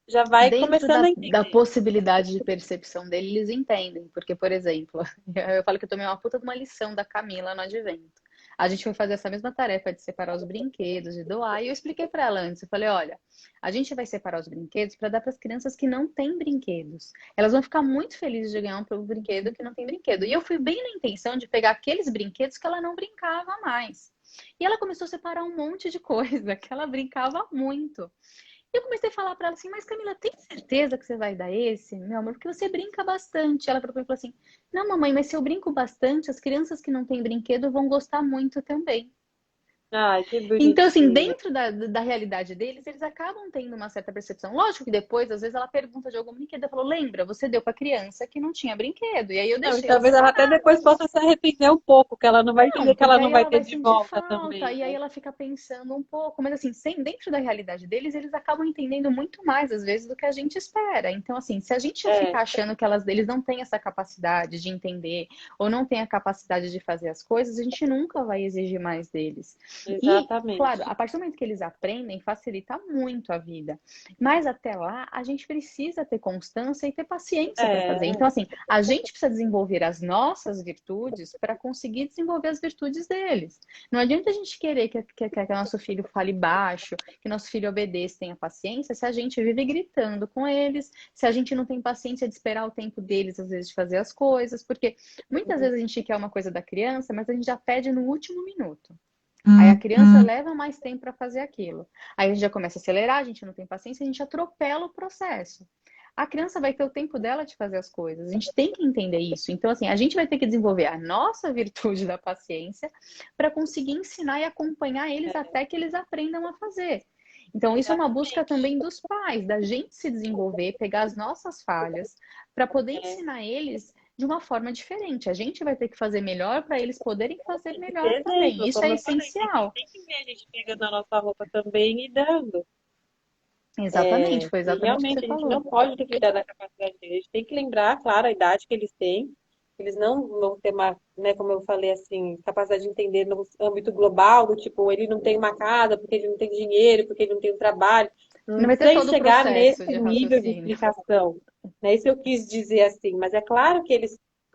já vai dentro começando a da entender. possibilidade de percepção dele, eles entendem. Porque, por exemplo, eu falo que eu tomei uma puta de uma lição da Camila no advento. A gente foi fazer essa mesma tarefa de separar os brinquedos, de doar, e eu expliquei para ela antes. Eu falei: olha, a gente vai separar os brinquedos para dar para as crianças que não têm brinquedos. Elas vão ficar muito felizes de ganhar um brinquedo que não tem brinquedo. E eu fui bem na intenção de pegar aqueles brinquedos que ela não brincava mais. E ela começou a separar um monte de coisa que ela brincava muito. E eu comecei a falar para ela assim, mas Camila, tem certeza que você vai dar esse, meu amor? Porque você brinca bastante. Ela falou assim, não, mamãe, mas se eu brinco bastante, as crianças que não têm brinquedo vão gostar muito também. Ai, que Então, assim, bonitinho. dentro da realidade deles, eles acabam tendo uma certa percepção. Lógico que depois, às vezes, ela pergunta de algum brinquedo. Ela falou, lembra, você deu para criança que não tinha brinquedo. E aí eu Não, e deixei ela talvez ela até separar. depois possa se arrepender um pouco, que ela não vai Não, entender que ela porque não aí vai ela ter vai de sentir volta falta, também, e aí né? ela fica pensando um pouco, mas assim, sem, dentro da realidade deles, eles acabam entendendo muito mais, às vezes, do que a gente espera. Então, assim, se a gente É, ficar achando que eles não têm essa capacidade de entender, ou não têm a capacidade de fazer as coisas, a gente nunca vai exigir mais deles. E, claro, exatamente. a partir do momento que eles aprendem, facilita muito a vida. Mas até lá, a gente precisa ter constância e ter paciência para fazer. É, Então, assim, a gente precisa desenvolver as nossas virtudes para conseguir desenvolver as virtudes deles. Não adianta a gente querer que nosso filho fale baixo, que nosso filho obedeça, tenha paciência, se a gente vive gritando com eles, se a gente não tem paciência de esperar o tempo deles, às vezes, de fazer as coisas, porque muitas vezes a gente quer uma coisa da criança, mas a gente já pede no último minuto. Aí a criança leva mais tempo para fazer aquilo. Aí a gente já começa a acelerar, a gente não tem paciência, a gente atropela o processo. A criança vai ter o tempo dela de fazer as coisas. A gente tem que entender isso. Então, assim, a gente vai ter que desenvolver a nossa virtude da paciência para conseguir ensinar e acompanhar eles até que eles aprendam a fazer. Então, isso é uma busca exatamente. também dos pais, da gente se desenvolver, pegar as nossas falhas, para poder É, ensinar eles de uma forma diferente. A gente vai ter que fazer melhor para eles poderem fazer tem que melhor ter também. exemplo, Isso é como eu falei, essencial. tem que ver a gente pegando a nossa roupa também e dando. Exatamente, foi E exatamente o que você realmente a gente não falou. pode duvidar da capacidade deles. A gente tem que lembrar, claro, a idade que eles têm. Eles não vão ter uma, né, como eu falei assim, capacidade de entender no âmbito global, do tipo, ele não tem uma casa porque ele não tem dinheiro, porque ele não tem um trabalho, Não vai ter sem todo o chegar processo nesse de nível de raciocínio. explicação. Né? Isso eu quis dizer assim, mas é claro que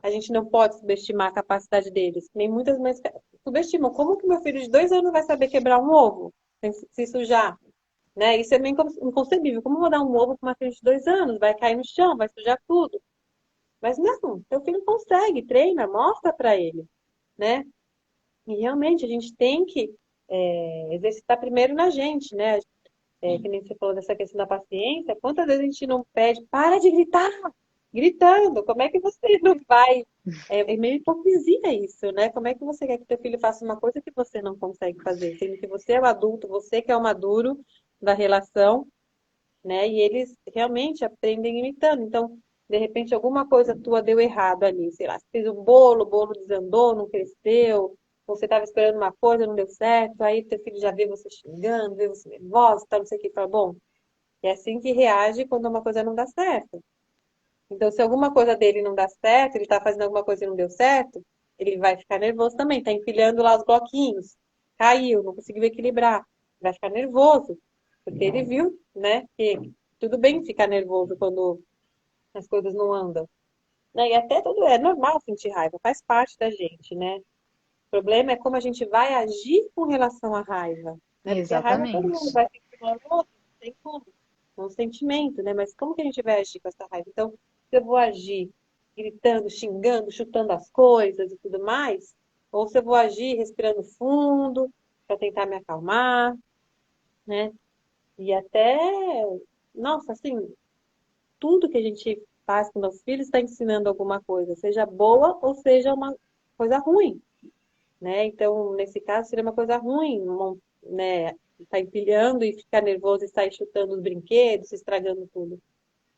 a gente não pode subestimar a capacidade deles. Nem muitas mães subestimam. Como que meu filho de 2 anos vai saber quebrar um ovo sem se sujar? Né? Isso é meio inconcebível. Como eu vou dar um ovo para uma criança de 2 anos? Vai cair no chão, vai sujar tudo. Mas não, teu filho consegue, treina, mostra para ele, né? E realmente a gente tem que exercitar primeiro na gente, né? Que nem você falou dessa questão da paciência. Quantas vezes a gente não pede, para de gritar, gritando, como é que você não vai? É meio hipocrisia isso, né? Como é que você quer que teu filho faça uma coisa que você não consegue fazer? Sendo que você é o adulto, você que é o maduro da relação, né? E eles realmente aprendem imitando. Então, de repente, alguma coisa tua deu errado ali, sei lá, você fez um bolo, o bolo desandou, não cresceu, você estava esperando uma coisa, não deu certo, aí teu filho já vê você xingando, vê você nervosa, tá, não sei o que, fala, bom, é assim que reage quando uma coisa não dá certo. Então, se alguma coisa dele não dá certo, ele está fazendo alguma coisa e não deu certo, ele vai ficar nervoso também. Está empilhando lá os bloquinhos. Caiu, não conseguiu equilibrar. Vai ficar nervoso, porque ele viu, né, que tudo bem ficar nervoso quando as coisas não andam. Né? E até tudo é normal sentir raiva, faz parte da gente, né? O problema é como a gente vai agir com relação à raiva, né? Porque a raiva todo mundo Exatamente. vai sentir uma ou outra, não tem como. É um sentimento, né? Mas como que a gente vai agir com essa raiva? Então, se eu vou agir gritando, xingando, chutando as coisas e tudo mais, ou se eu vou agir respirando fundo para tentar me acalmar, né? E até, nossa, assim, tudo que a gente faz com nossos filhos está ensinando alguma coisa, seja boa ou seja uma coisa ruim, né? Então, nesse caso, seria uma coisa ruim, né? Tá empilhando e ficar nervoso e sair chutando os brinquedos, estragando tudo.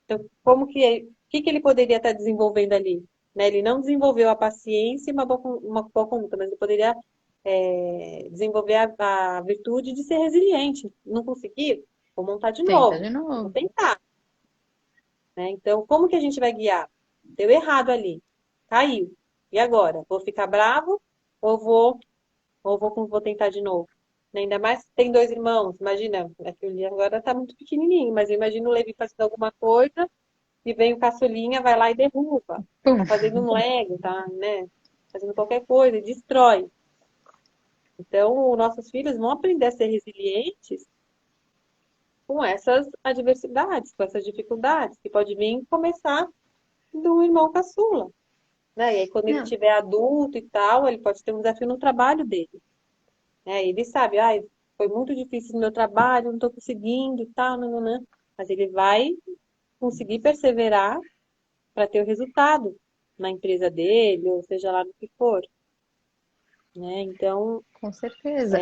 Então, o que ele poderia estar desenvolvendo ali? Né? Ele não desenvolveu a paciência e uma boa conduta, mas ele poderia desenvolver a virtude de ser resiliente. Não conseguir? Vou montar de Tenta novo. de Vou novo. tentar. Né? Então, como que a gente vai guiar? Deu errado ali. Caiu. E agora? Vou ficar bravo ou vou tentar de novo? Né? Ainda mais que tem 2 irmãos. Imagina, é que o Lee agora está muito pequenininho, mas eu imagino o Levi fazendo alguma coisa e vem o caçulinha, vai lá e derruba. Pum. Tá fazendo um Lego, tá, né? Fazendo qualquer coisa e destrói. Então, os nossos filhos vão aprender a ser resilientes com essas adversidades, com essas dificuldades, que pode vir começar do irmão caçula, né? E aí, quando ele Não, tiver adulto e tal, ele pode ter um desafio no trabalho dele, né? Ele sabe, foi muito difícil no meu trabalho, não estou conseguindo e tal, nananã. Mas ele vai conseguir perseverar para ter o resultado na empresa dele, ou seja lá no que for, né? Então, com certeza.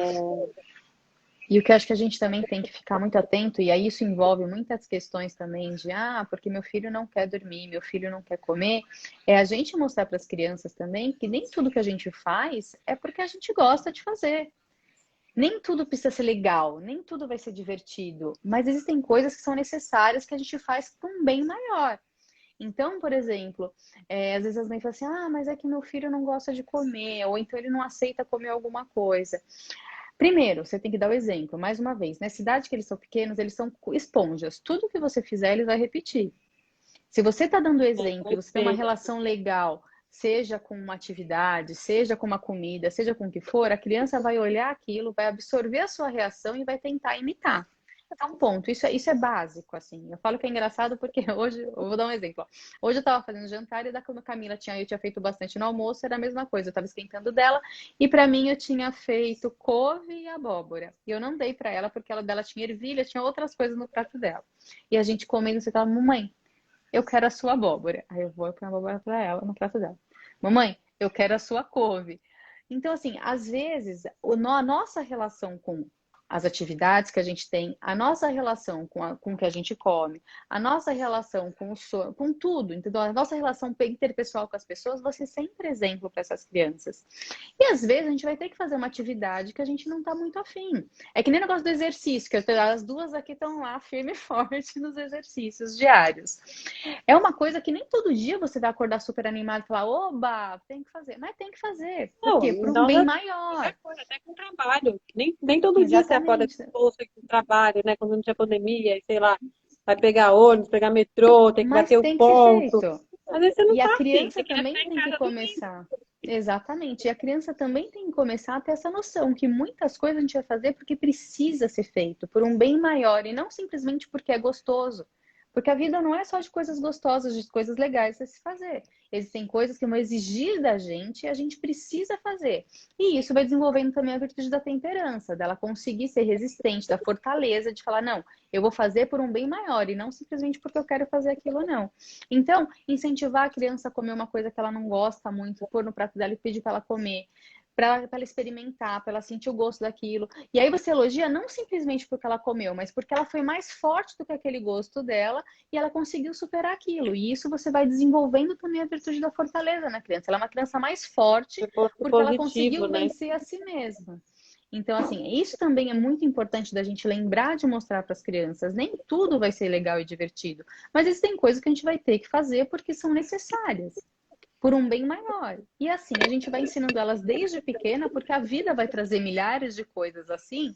E o que eu acho que a gente também tem que ficar muito atento, e aí isso envolve muitas questões também de, porque meu filho não quer dormir, meu filho não quer comer, é a gente mostrar para as crianças também que nem tudo que a gente faz é porque a gente gosta de fazer. Nem tudo precisa ser legal, nem tudo vai ser divertido, mas existem coisas que são necessárias que a gente faz para um bem maior. Então, por exemplo, às vezes as mães falam assim, mas é que meu filho não gosta de comer, ou então ele não aceita comer alguma coisa. Primeiro, você tem que dar o exemplo, mais uma vez. Na cidade que eles são pequenos, eles são esponjas. Tudo que você fizer, eles vão repetir. Se você está dando o exemplo e você tem uma perfeito. relação legal, seja com uma atividade, seja com uma comida, seja com o que for, a criança vai olhar aquilo, vai absorver a sua reação e vai tentar imitar. Então, ponto. Isso é básico, assim. Eu falo que é engraçado porque hoje, eu vou dar um exemplo. Ó. Hoje eu estava fazendo jantar e da como a Camila eu tinha feito bastante no almoço, era a mesma coisa. Eu estava esquentando dela e para mim eu tinha feito couve e abóbora. E eu não dei para ela porque ela dela tinha ervilha, tinha outras coisas no prato dela. E a gente comendo, você tava, mamãe, eu quero a sua abóbora. Aí eu vou pôr a abóbora para ela no prato dela. Mamãe, eu quero a sua couve. Então, assim, às vezes, a nossa relação com as atividades que a gente tem, a nossa relação com o que a gente come, a nossa relação com o sono, com tudo, entendeu? A nossa relação interpessoal com as pessoas, vai ser sempre exemplo para essas crianças. E às vezes a gente vai ter que fazer uma atividade que a gente não está muito afim. É que nem o negócio do exercício, que as duas aqui estão lá firme e forte nos exercícios diários. É uma coisa que nem todo dia você vai acordar super animado e falar, oba, tem que fazer. Mas tem que fazer. Por Não, quê? Por um nós bem qualquer maior. coisa, até com trabalho. Nem todo dia você acorda Exatamente. disposto com trabalho, né? Quando não tinha pandemia, e sei lá, vai pegar ônibus, pegar metrô, tem que Mas bater o tem que ser ponto. feito. Às vezes você não E a tá afim, criança você queria também ficar em tem que casa dormindo. começar. Exatamente. E a criança também tem que começar a ter essa noção que muitas coisas a gente vai fazer porque precisa ser feito, por um bem maior, e não simplesmente porque é gostoso. Porque a vida não é só de coisas gostosas, de coisas legais a se fazer. Existem coisas que vão exigir da gente e a gente precisa fazer. E isso vai desenvolvendo também a virtude da temperança, dela conseguir ser resistente, da fortaleza, de falar, não, eu vou fazer por um bem maior e não simplesmente porque eu quero fazer aquilo ou não. Então, incentivar a criança a comer uma coisa que ela não gosta muito, pôr no prato dela e pedir para ela comer, para ela experimentar, para ela sentir o gosto daquilo. E aí você elogia não simplesmente porque ela comeu, mas porque ela foi mais forte do que aquele gosto dela e ela conseguiu superar aquilo. E isso você vai desenvolvendo também a virtude da fortaleza na criança. Ela é uma criança mais forte porque ela Positivo, conseguiu né? vencer a si mesma. Então, assim, isso também é muito importante da gente lembrar de mostrar para as crianças. Nem tudo vai ser legal e divertido, mas existem coisas que a gente vai ter que fazer porque são necessárias, por um bem maior. E assim, a gente vai ensinando elas desde pequena, porque a vida vai trazer milhares de coisas assim,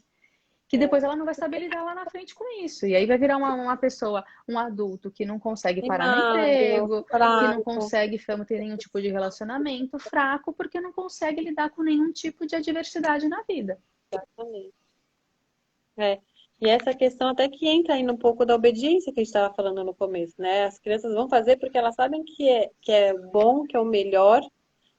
que depois ela não vai saber lidar lá na frente com isso. E aí vai virar uma pessoa, um adulto que não consegue parar no Mimado, emprego, que não fraco. consegue ter nenhum tipo de relacionamento, fraco, porque não consegue lidar com nenhum tipo de adversidade na vida. Exatamente. É. E essa questão até que entra aí um pouco da obediência que a gente estava falando no começo, né? As crianças vão fazer porque elas sabem que é bom, que é o melhor,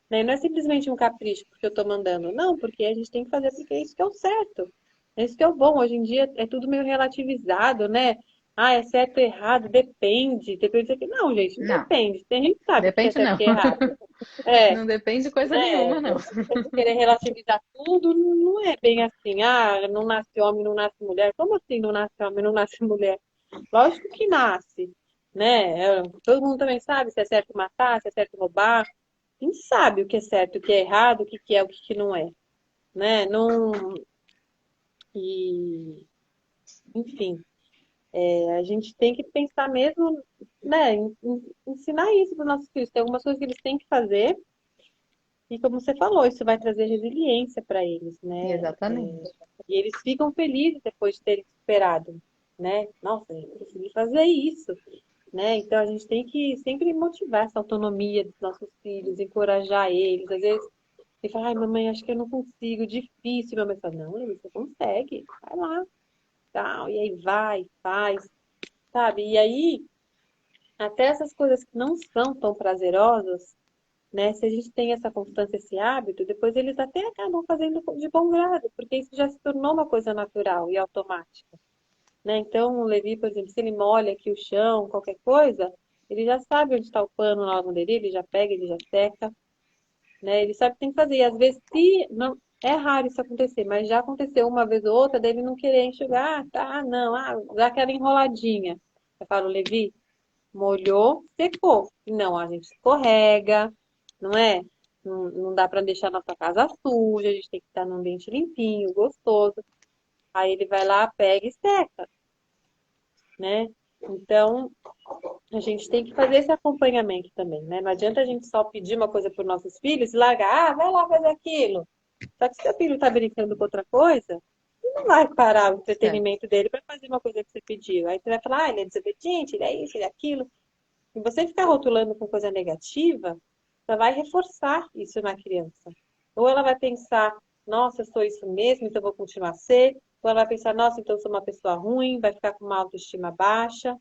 né? E não é simplesmente um capricho porque eu estou mandando, não, porque a gente tem que fazer porque é isso que é o certo. É isso que é o bom. Hoje em dia é tudo meio relativizado, né? Ah, é certo ou errado, depende. Depende aqui. Não, gente, não Não, depende. Tem gente que sabe o que é depende certo e o não. que é errado. É, Não depende de coisa né? nenhuma, não. Querer relativizar tudo não é bem assim. Ah, não nasce homem, não nasce mulher. Como assim não nasce homem, não nasce mulher? Lógico que nasce, né? Todo mundo também sabe se é certo matar, se é certo roubar. A gente sabe o que é certo, o que é errado, o que não é, né? Não, e, enfim, a gente tem que pensar mesmo, né, ensinar isso para os nossos filhos. Tem algumas coisas que eles têm que fazer e, como você falou, isso vai trazer resiliência para eles, né? Exatamente. E eles ficam felizes depois de terem superado, né? Nossa, eu consegui fazer isso, né? Então a gente tem que sempre motivar essa autonomia dos nossos filhos, encorajar eles. Às vezes ele fala, ai, mamãe, acho que eu não consigo, difícil. Minha mãe fala, não, Lili, você consegue, vai lá, tal. E aí vai, faz, sabe? E aí, até essas coisas que não são tão prazerosas, né? Se a gente tem essa constância, esse hábito, depois eles até acabam fazendo de bom grado, porque isso já se tornou uma coisa natural e automática, né? Então, o Levi, por exemplo, se ele molha aqui o chão, qualquer coisa, ele já sabe onde está o pano na lavanderia, ele já pega, ele já seca, né? Ele sabe o que tem que fazer. E às vezes, se não, é raro isso acontecer, mas já aconteceu uma vez ou outra dele não querer enxugar, tá, não, dá aquela enroladinha. Eu falo, Levi, molhou, secou. Não, a gente escorrega, não é? Não dá para deixar nossa casa suja, a gente tem que estar num ambiente limpinho, gostoso. Aí ele vai lá, pega e seca, né? Então, a gente tem que fazer esse acompanhamento também, né? Não adianta a gente só pedir uma coisa para os nossos filhos e largar, vai lá fazer aquilo. Só que se seu filho está brincando com outra coisa, ele não vai parar o Certo. entretenimento dele para fazer uma coisa que você pediu. Aí você vai falar, ele é desobediente, ele é isso, ele é aquilo. E você ficar rotulando com coisa negativa, só vai reforçar isso na criança. Ou ela vai pensar, nossa, eu sou isso mesmo, então eu vou continuar a ser. Ou ela vai pensar, nossa, então eu sou uma pessoa ruim, vai ficar com uma autoestima baixa.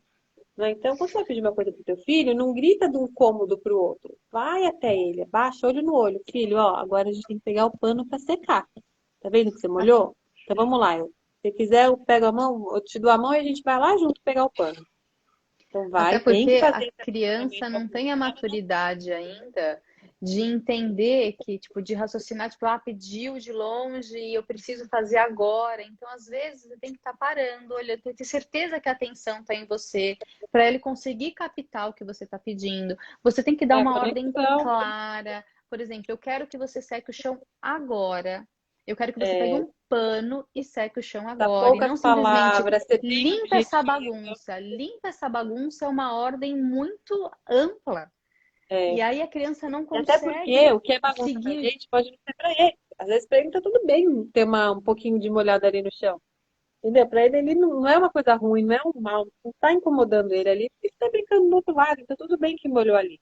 Né? Então, quando você vai pedir uma coisa pro teu filho, não grita de um cômodo pro outro. Vai até ele, abaixa olho no olho. Filho, ó, agora a gente tem que pegar o pano para secar. Tá vendo que você molhou? Então vamos lá. Se quiser, eu pego a mão, eu te dou a mão e a gente vai lá junto pegar o pano. Então Até vai, tem que porque a fazer esse criança acompanhamento. não tem a maturidade ainda de entender que, tipo, de raciocinar, tipo, pediu de longe e eu preciso fazer agora. Então, às vezes, você tem que estar parando, olha, ter certeza que a atenção está em você, para ele conseguir captar o que você está pedindo. Você tem que dar É a uma ordem conexão. clara. Por exemplo, eu quero que você seque o chão agora. Eu quero que você pegue É, um pano e seque o chão dá agora. E poucas não simplesmente palavras, ser bem limpa essa objetivo. bagunça. Limpa essa bagunça é uma ordem muito ampla. É. E aí a criança não E até consegue porque o que é bagunça pra seguir. gente pode não ser pra ele. Às vezes pra ele tá tudo bem ter um pouquinho de molhado ali no chão. Entendeu? Pra ele, não é uma coisa ruim, não é um mal, não tá incomodando ele ali, porque ele tá brincando do outro lado, então tudo bem que molhou ali.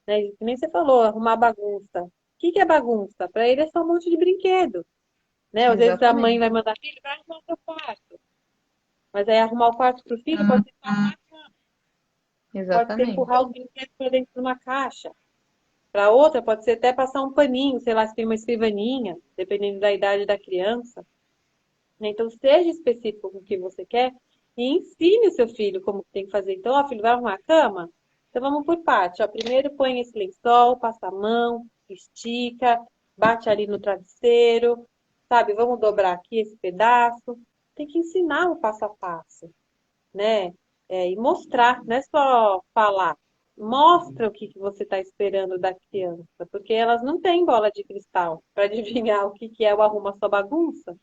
Né? Que nem você falou, arrumar bagunça. que é bagunça? Para ele é só um monte de brinquedo, né? Às vezes a mãe vai Exatamente. mandar filho para arrumar seu quarto. Mas aí arrumar o quarto para o filho pode ser pode ser Exatamente. empurrar os brinquedos para dentro de uma caixa. Para outra, pode ser até passar um paninho, sei lá, se tem uma escrivaninha, dependendo da idade da criança. Né? Então, seja específico com o que você quer e ensine o seu filho como que tem que fazer. Então, ó, filho, vai arrumar a cama? Então, vamos por parte. Ó, primeiro põe esse lençol, passa a mão, estica, bate ali no travesseiro, sabe? Vamos dobrar aqui esse pedaço. Tem que ensinar o passo a passo, né? E mostrar, não é só falar. Mostra o que que você está esperando da criança, porque elas não têm bola de cristal para adivinhar o que que é o arruma sua bagunça.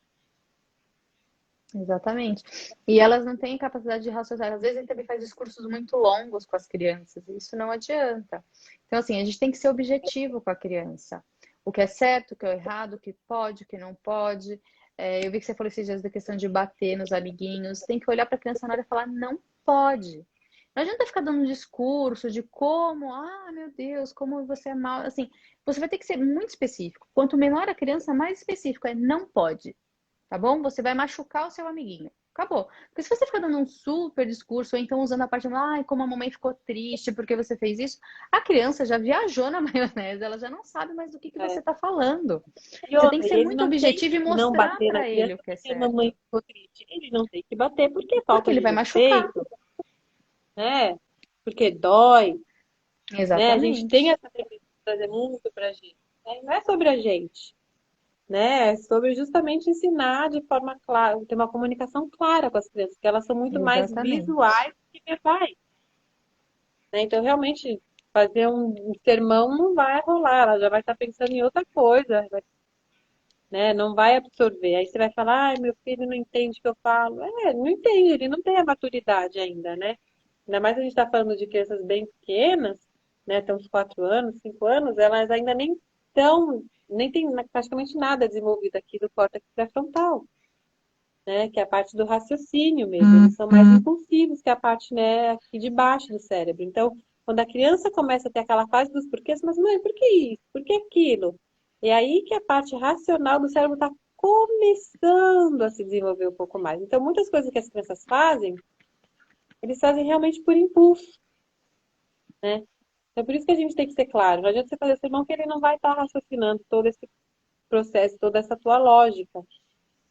Exatamente. E elas não têm capacidade de raciocinar. Às vezes a gente também faz discursos muito longos com as crianças, e isso não adianta. Então, assim, a gente tem que ser objetivo com a criança. O que é certo, o que é errado, o que pode, o que não pode. Eu vi que você falou esses dias da questão de bater nos amiguinhos. Tem que olhar para a criança na hora e falar, não pode. Não adianta ficar dando um discurso de como, meu Deus, como você é mal. Assim, você vai ter que ser muito específico. Quanto menor a criança, mais específico é não pode. Tá bom? Você vai machucar o seu amiguinho. Acabou. Porque se você ficar dando um super discurso, ou então usando a parte, ai, como a mamãe ficou triste porque você fez isso, a criança já viajou na maionese, ela já não sabe mais do que você É. está falando. E Você tem outra, que e ser ele muito não tem objetivo e que não mostrar bater na para ele criança o que é porque a mamãe certo. ficou triste. Ele não tem que bater porque é Porque falta ele de vai machucar. respeito, né? Porque dói, né? A gente tem Exatamente. essa tendência de trazer muito pra gente. Né? Não é sobre a gente, né? É sobre justamente ensinar de forma clara, ter uma comunicação clara com as crianças, porque elas são muito mais Exatamente. visuais do que verbais, né? Então, realmente, fazer um sermão não vai rolar, ela já vai estar pensando em outra coisa, né? Não vai absorver. Aí você vai falar, ai, meu filho não entende o que eu falo. Não entende, ele não tem a maturidade ainda, né? Ainda mais a gente está falando de crianças bem pequenas, né? Até uns 4 anos, 5 anos, elas ainda nem estão, nem tem praticamente nada desenvolvido aqui do córtex pré-frontal, né? Que é a parte do raciocínio mesmo. Eles são mais impulsivos que a parte, né, aqui de baixo do cérebro. Então, quando a criança começa a ter aquela fase dos porquês, mas mãe, por que isso? Por que aquilo? É aí que a parte racional do cérebro está começando a se desenvolver um pouco mais. Então, muitas coisas que as crianças fazem, eles fazem realmente por impulso, né? Então, por isso que a gente tem que ser claro. Não adianta você fazer sermão que ele não vai estar raciocinando todo esse processo, toda essa tua lógica.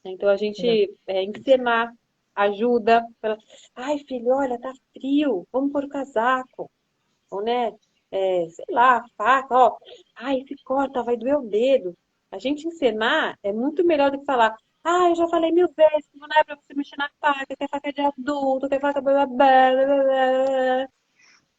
Então, a Exa- gente ensinar ajuda. Ai, filho, olha, tá frio, vamos pôr o casaco. Ou, né, sei lá, faca, ó. Ai, esse corta, vai doer o dedo. A gente ensinar é muito melhor do que falar. Ah, eu já falei 1000 vezes que não é pra você mexer na faca, que é faca de adulto, que é faca... blá, blá, blá, blá, blá.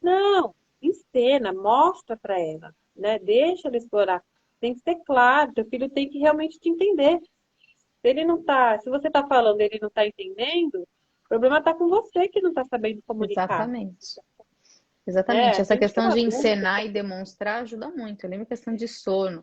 Não, ensina, mostra pra ela, né? Deixa ela explorar. Tem que ser claro, teu filho tem que realmente te entender. Se ele não tá, se você tá falando e ele não tá entendendo, o problema tá com você que não tá sabendo comunicar, Exatamente. né? Exatamente. A Essa gente que é questão de adulto, encenar e demonstrar ajuda muito. Eu lembro a questão de sono.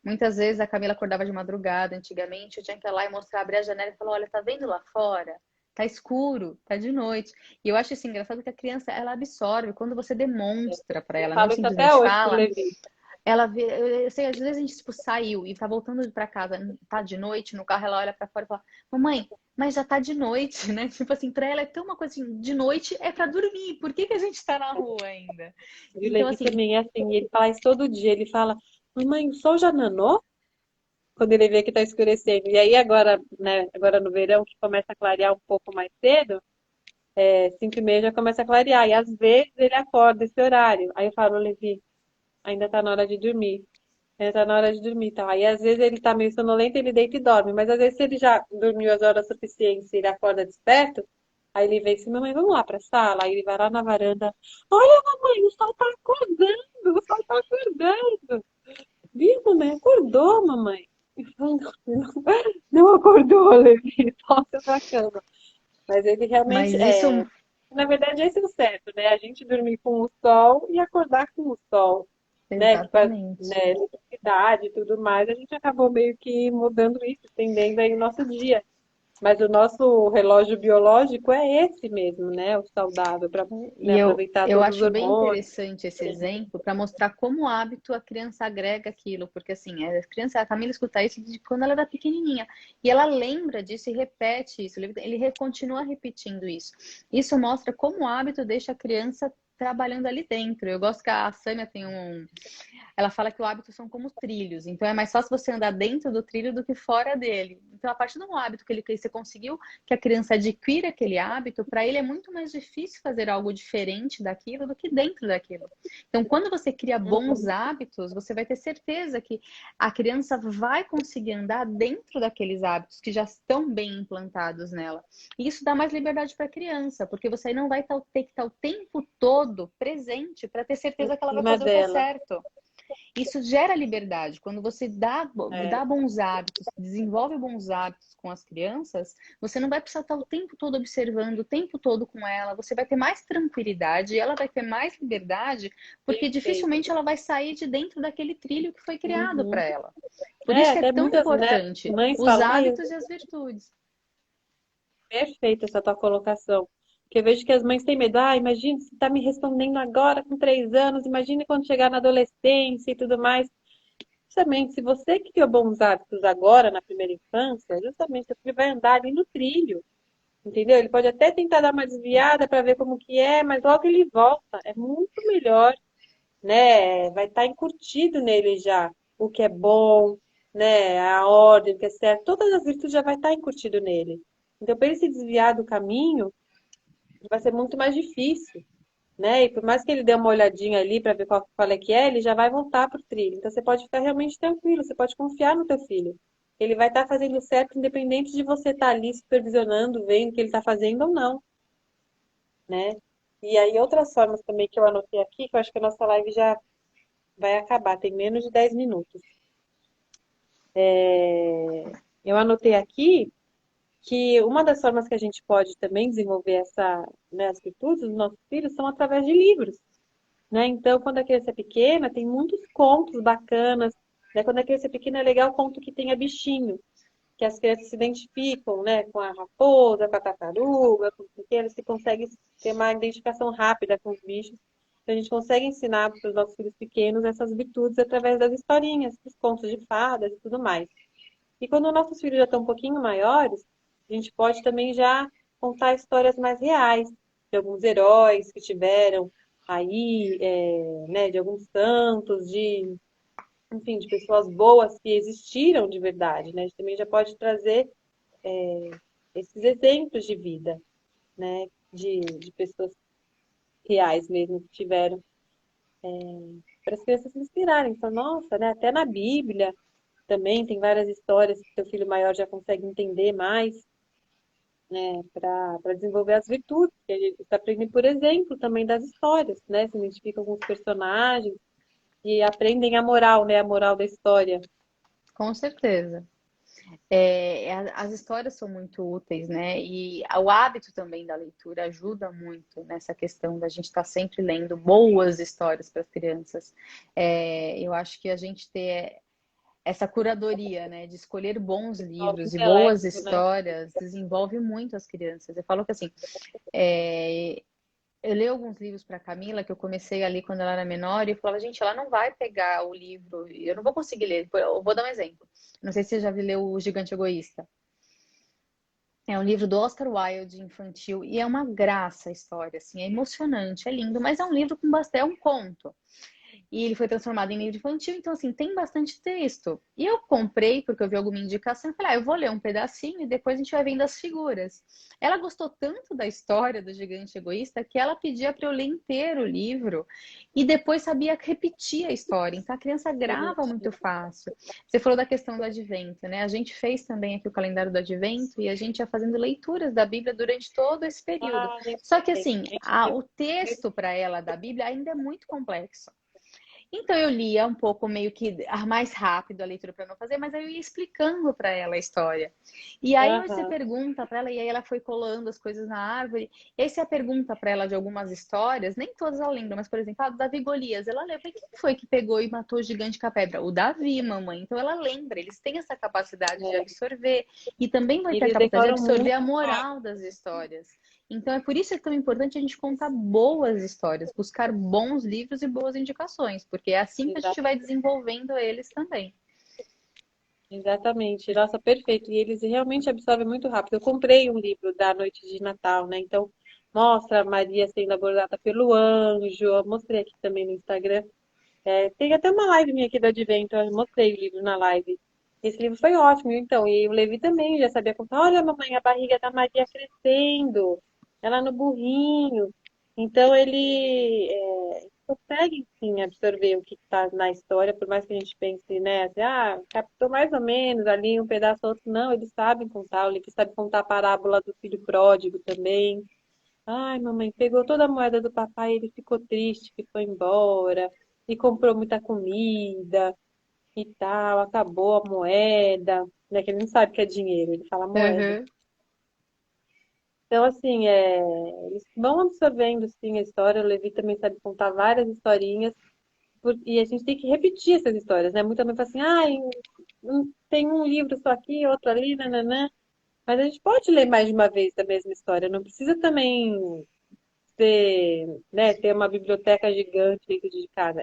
Muitas vezes a Camila acordava de madrugada, antigamente, eu tinha que ir lá e mostrar, abrir a janela e falar, olha, tá vendo lá fora? Tá escuro, tá de noite. E eu acho isso engraçado que a criança, ela absorve quando você demonstra para eu ela, não falo isso até simplesmente hoje pro fala. Levi. Ela vê, eu sei, às vezes a gente tipo, saiu e tá voltando para casa, tá de noite no carro, ela olha para fora e fala: "Mamãe, mas já tá de noite", né? Tipo assim, para ela é tão uma coisa assim, de noite é para dormir. Por que que a gente tá na rua ainda? E o Então Levi assim, também é assim, ele fala isso todo dia. Ele fala, mamãe, o sol já nanou? Quando ele vê que tá escurecendo. E aí agora, né, agora no verão, que começa a clarear um pouco mais cedo, 5h30 já começa a clarear. E às vezes ele acorda esse horário. Aí eu falo, Levi, ainda tá na hora de dormir. Ainda tá na hora de dormir, tá? Aí às vezes ele tá meio sonolento, ele deita e dorme. Mas às vezes se ele já dormiu as horas suficientes e ele acorda desperto, aí ele vem assim, mamãe, vamos lá pra sala? Aí ele vai lá na varanda. Olha, mamãe, o sol tá acordando, o sol tá acordando. Viu, mamãe? Acordou, mamãe. Não acordou, Levi, volta pra cama. Mas ele realmente mas isso na verdade, esse é o certo, né? A gente dormir com o sol e acordar com o sol, né? Que faz, exatamente. né, eletricidade e tudo mais, a gente acabou meio que mudando isso, estendendo aí o nosso dia. Mas o nosso relógio biológico é esse mesmo, né? O saudável, para E aproveitar eu todos os acho bem hormônios. interessante esse exemplo para mostrar como o hábito a criança agrega aquilo, porque assim, a criança, a Camila escuta isso de quando ela era pequenininha, e ela lembra disso e repete isso, continua repetindo isso. Isso mostra como o hábito deixa a criança trabalhando ali dentro. Eu gosto que a Sâmia tem ela fala que o hábito são como trilhos, então é mais fácil você andar dentro do trilho do que fora dele. Então, a partir do hábito que você conseguiu que a criança adquira aquele hábito, para ele é muito mais difícil fazer algo diferente daquilo do que dentro daquilo. Então, quando você cria bons Uhum. hábitos, você vai ter certeza que a criança vai conseguir andar dentro daqueles hábitos que já estão bem implantados nela. E isso dá mais liberdade para a criança, porque você não vai ter que estar o tempo todo presente para ter Em certeza que ela vai cima fazer o que é dela. certo. Isso gera liberdade. Quando você É. dá bons hábitos, desenvolve bons hábitos com as crianças, você não vai precisar estar o tempo todo observando, o tempo todo com ela. Você vai ter mais tranquilidade e ela vai ter mais liberdade, porque Perfeito. dificilmente ela vai sair de dentro daquele trilho que foi criado Uhum. para ela. Por É, isso que é até tão muitas, né, importante mães os falam, ai, hábitos e as virtudes. perfeita essa tua colocação. Porque eu vejo que as mães têm medo. Ah, imagina se tá me respondendo agora com 3 anos, imagine quando chegar na adolescência e tudo mais. Justamente, se você criou bons hábitos agora, na primeira infância, justamente seu filho vai andar ali no trilho, entendeu? Ele pode até tentar dar uma desviada para ver como que é, mas logo ele volta. É muito melhor, né? Vai estar incutido nele já o que é bom, né? A ordem, o que é certo. Todas as virtudes já vai estar incutido nele. Então, para ele se desviar do caminho, vai ser muito mais difícil, né? E por mais que ele dê uma olhadinha ali para ver qual é que é, ele já vai voltar pro trilho. Então você pode ficar realmente tranquilo, você pode confiar no teu filho. Ele vai estar fazendo certo, independente de você estar ali supervisionando, vendo o que ele está fazendo ou não, né? E aí outras formas também que eu anotei aqui, que eu acho que a nossa live já vai acabar, tem menos de 10 minutos. Eu anotei aqui que uma das formas que a gente pode também desenvolver né, as virtudes dos nossos filhos são através de livros. Né? Então, quando a criança é pequena, tem muitos contos bacanas. Né? Quando a criança é pequena, é legal o conto que tenha bichinho, que as crianças se identificam, né? Com a raposa, com a tartaruga, com o pequeno, se consegue ter uma identificação rápida com os bichos. Então, a gente consegue ensinar para os nossos filhos pequenos essas virtudes através das historinhas, dos contos de fadas e tudo mais. E quando nossos filhos já estão um pouquinho maiores, a gente pode também já contar histórias mais reais, de alguns heróis que tiveram aí, né, de alguns santos, enfim, de pessoas boas que existiram de verdade, né? A gente também já pode trazer esses exemplos de vida, né, de pessoas reais mesmo que tiveram, para as crianças se inspirarem. Então, nossa, né, até na Bíblia também tem várias histórias que seu filho maior já consegue entender mais, né, para desenvolver as virtudes, que ele está aprendendo, por exemplo, também das histórias, né, se identifica com os personagens e aprendem a moral, né, a moral da história. Com certeza. As histórias são muito úteis, né? E o hábito também da leitura ajuda muito nessa questão da gente estar sempre lendo boas histórias para as crianças. Eu acho que a gente ter essa curadoria, né, de escolher bons Desenvolve o livros e boas intelecto, né? histórias desenvolve muito as crianças. Eu falo que assim, é, eu leio alguns livros para Camila que eu comecei ali quando ela era menor e eu falava, gente, ela não vai pegar o livro, eu não vou conseguir ler. Eu vou dar um exemplo. Não sei se você já leu O Gigante Egoísta. É um livro do Oscar Wilde, infantil, e é uma graça a história, assim, é emocionante, é lindo, mas é um livro com bastante, é um conto. E ele foi transformado em livro infantil, então assim, tem bastante texto. E eu comprei porque eu vi alguma indicação e falei, eu vou ler um pedacinho e depois a gente vai vendo as figuras. Ela gostou tanto da história do gigante egoísta que ela pedia para eu ler inteiro o livro e depois sabia repetir a história. Então a criança grava muito fácil. Você falou da questão do advento, né? A gente fez também aqui o calendário do advento e a gente ia fazendo leituras da Bíblia durante todo esse período. Ah, gente, Só que também. assim, o texto para ela da Bíblia ainda é muito complexo. Então eu lia um pouco meio que mais rápido a leitura para não fazer, mas aí eu ia explicando para ela a história. E aí você Aham. pergunta para ela, e aí ela foi colando as coisas na árvore. E aí você pergunta para ela de algumas histórias, nem todas ela lembra, mas por exemplo, a do Davi e Golias, ela lembra quem foi que pegou e matou o gigante com a pedra? O Davi, mamãe. Então ela lembra, eles têm essa capacidade de É. absorver e também vai ter a Eles capacidade de decoram absorver muito a rápido. moral das histórias. Então é por isso que é tão importante a gente contar boas histórias, buscar bons livros e boas indicações, porque é assim que a gente vai desenvolvendo eles também. Exatamente. Nossa, perfeito. E eles realmente absorvem muito rápido. Eu comprei um livro da noite de Natal, né? Então, mostra a Maria sendo abordada pelo anjo. Eu mostrei aqui também no Instagram. Tem até uma live minha aqui do Advento. Eu mostrei o livro na live. Esse livro foi ótimo, então. E o Levi também já sabia contar. Olha, mamãe, a barriga da Maria crescendo. Ela no burrinho. Então, consegue, sim, absorver o que está na história, por mais que a gente pense, né, assim, captou mais ou menos ali um pedaço outro. Não, eles sabem contar, o Levi sabe contar a parábola do filho pródigo também. Ai, mamãe, pegou toda a moeda do papai, ele ficou triste, que foi embora, e comprou muita comida e tal, acabou a moeda, né, que ele não sabe que é dinheiro, ele fala moeda. Uhum. Então, assim, eles vão absorvendo, sim, a história. O Levi também sabe contar várias historinhas. E a gente tem que repetir essas histórias, né? Muita mãe fala assim, tem um livro só aqui, outro ali, nananã. Mas a gente pode ler mais de uma vez a mesma história. Não precisa também ter uma biblioteca gigante dentro de casa.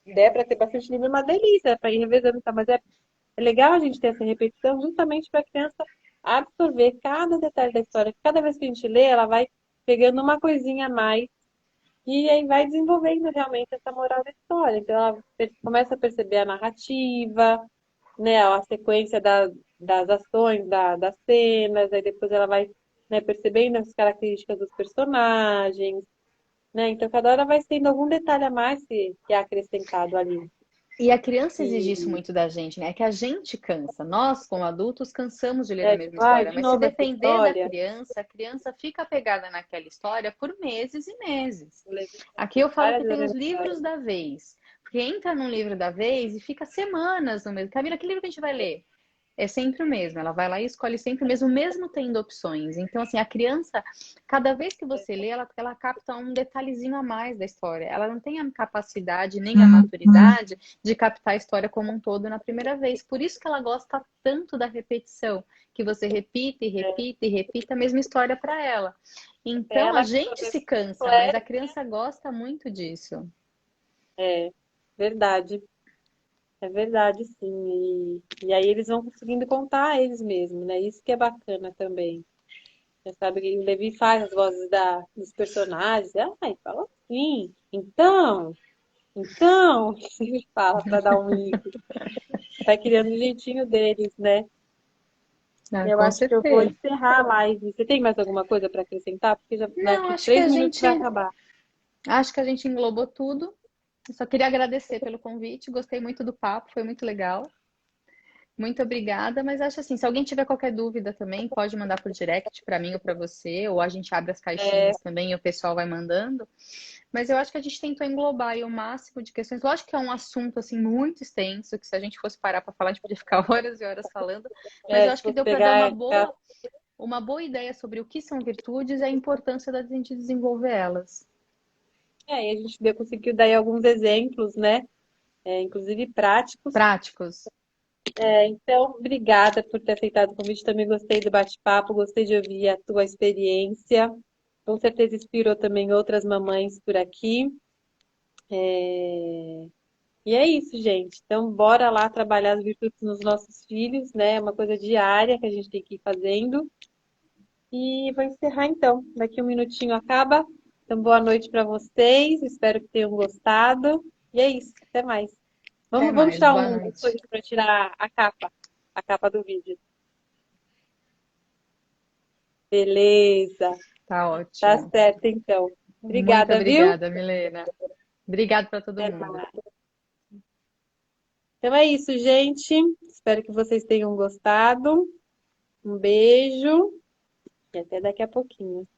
Se der para ter bastante livro, é uma delícia, para ir revezando, tá? Mas é legal a gente ter essa repetição justamente para a criança absorver cada detalhe da história. Cada vez que a gente lê, ela vai pegando uma coisinha a mais e aí vai desenvolvendo realmente essa moral da história. Então ela começa a perceber a narrativa, né, a sequência das ações, das cenas, aí depois ela vai, né, percebendo as características dos personagens, né? Então cada hora vai tendo algum detalhe a mais que é acrescentado ali. E a criança exige isso E muito da gente, né? É que a gente cansa. Nós, como adultos, cansamos de ler a mesma tipo, história. de Mas se novo essa depender da história. criança, a criança fica apegada naquela história por meses e meses. Eu lembro Aqui eu falo várias que vezes a tem os mesma história. livros da vez. Porque entra num livro da vez e fica semanas no mesmo. Camila, que livro que a gente vai ler? É sempre o mesmo. Ela vai lá e escolhe sempre o mesmo, mesmo tendo opções. Então, assim, a criança, cada vez que você lê, ela capta um detalhezinho a mais da história. Ela não tem a capacidade nem a maturidade de captar a história como um todo na primeira vez. Por isso que ela gosta tanto da repetição, que você repita e repita e repita a mesma história para ela. Até Então, a ela gente absorver se por cansa, mas a completo. criança gosta muito disso. É, verdade. É verdade, sim. E aí eles vão conseguindo contar eles mesmos, né? Isso que é bacana também. Você sabe que o Levi faz as vozes dos personagens. Ai, fala assim. Então, ele fala para dar um livro. Vai criando o jeitinho deles, né? Ah, Eu com acho que eu vou certeza. encerrar a live. Você tem mais alguma coisa para acrescentar? Porque já Não, daqui 3 minutos vai acabar. acho que a gente englobou tudo. Eu só queria agradecer pelo convite, gostei muito do papo, foi muito legal. Muito obrigada, mas acho assim, se alguém tiver qualquer dúvida também, pode mandar por direct para mim ou para você, ou a gente abre as É, caixinhas também e o pessoal vai mandando. Mas eu acho que a gente tentou englobar aí o máximo de questões. Lógico que é um assunto assim muito extenso, que se a gente fosse parar para falar, a gente podia ficar horas e horas falando, mas eu se acho que fosse deu para dar pegar. uma boa ideia sobre o que são virtudes e a importância da gente desenvolver elas. E a gente conseguiu dar aí alguns exemplos, né? Inclusive práticos. Práticos. Então, obrigada por ter aceitado o convite. Também gostei do bate-papo, gostei de ouvir a tua experiência. Com certeza inspirou também outras mamães por aqui. É, E é isso, gente. Então, bora lá trabalhar as virtudes nos nossos filhos, né? É uma coisa diária que a gente tem que ir fazendo. E vou encerrar então. Daqui um minutinho acaba. Então, boa noite para vocês. Espero que tenham gostado. E é isso. Até mais. Até Vamos mais. tirar Boa um noite. coisa para tirar a capa do vídeo. Beleza. Tá Tá ótimo. certo, então. Muito Obrigada, viu? obrigada, Milena. Obrigado para todo Até mundo. mais. Então é isso, gente. Espero que vocês tenham gostado. Um beijo e até daqui a pouquinho.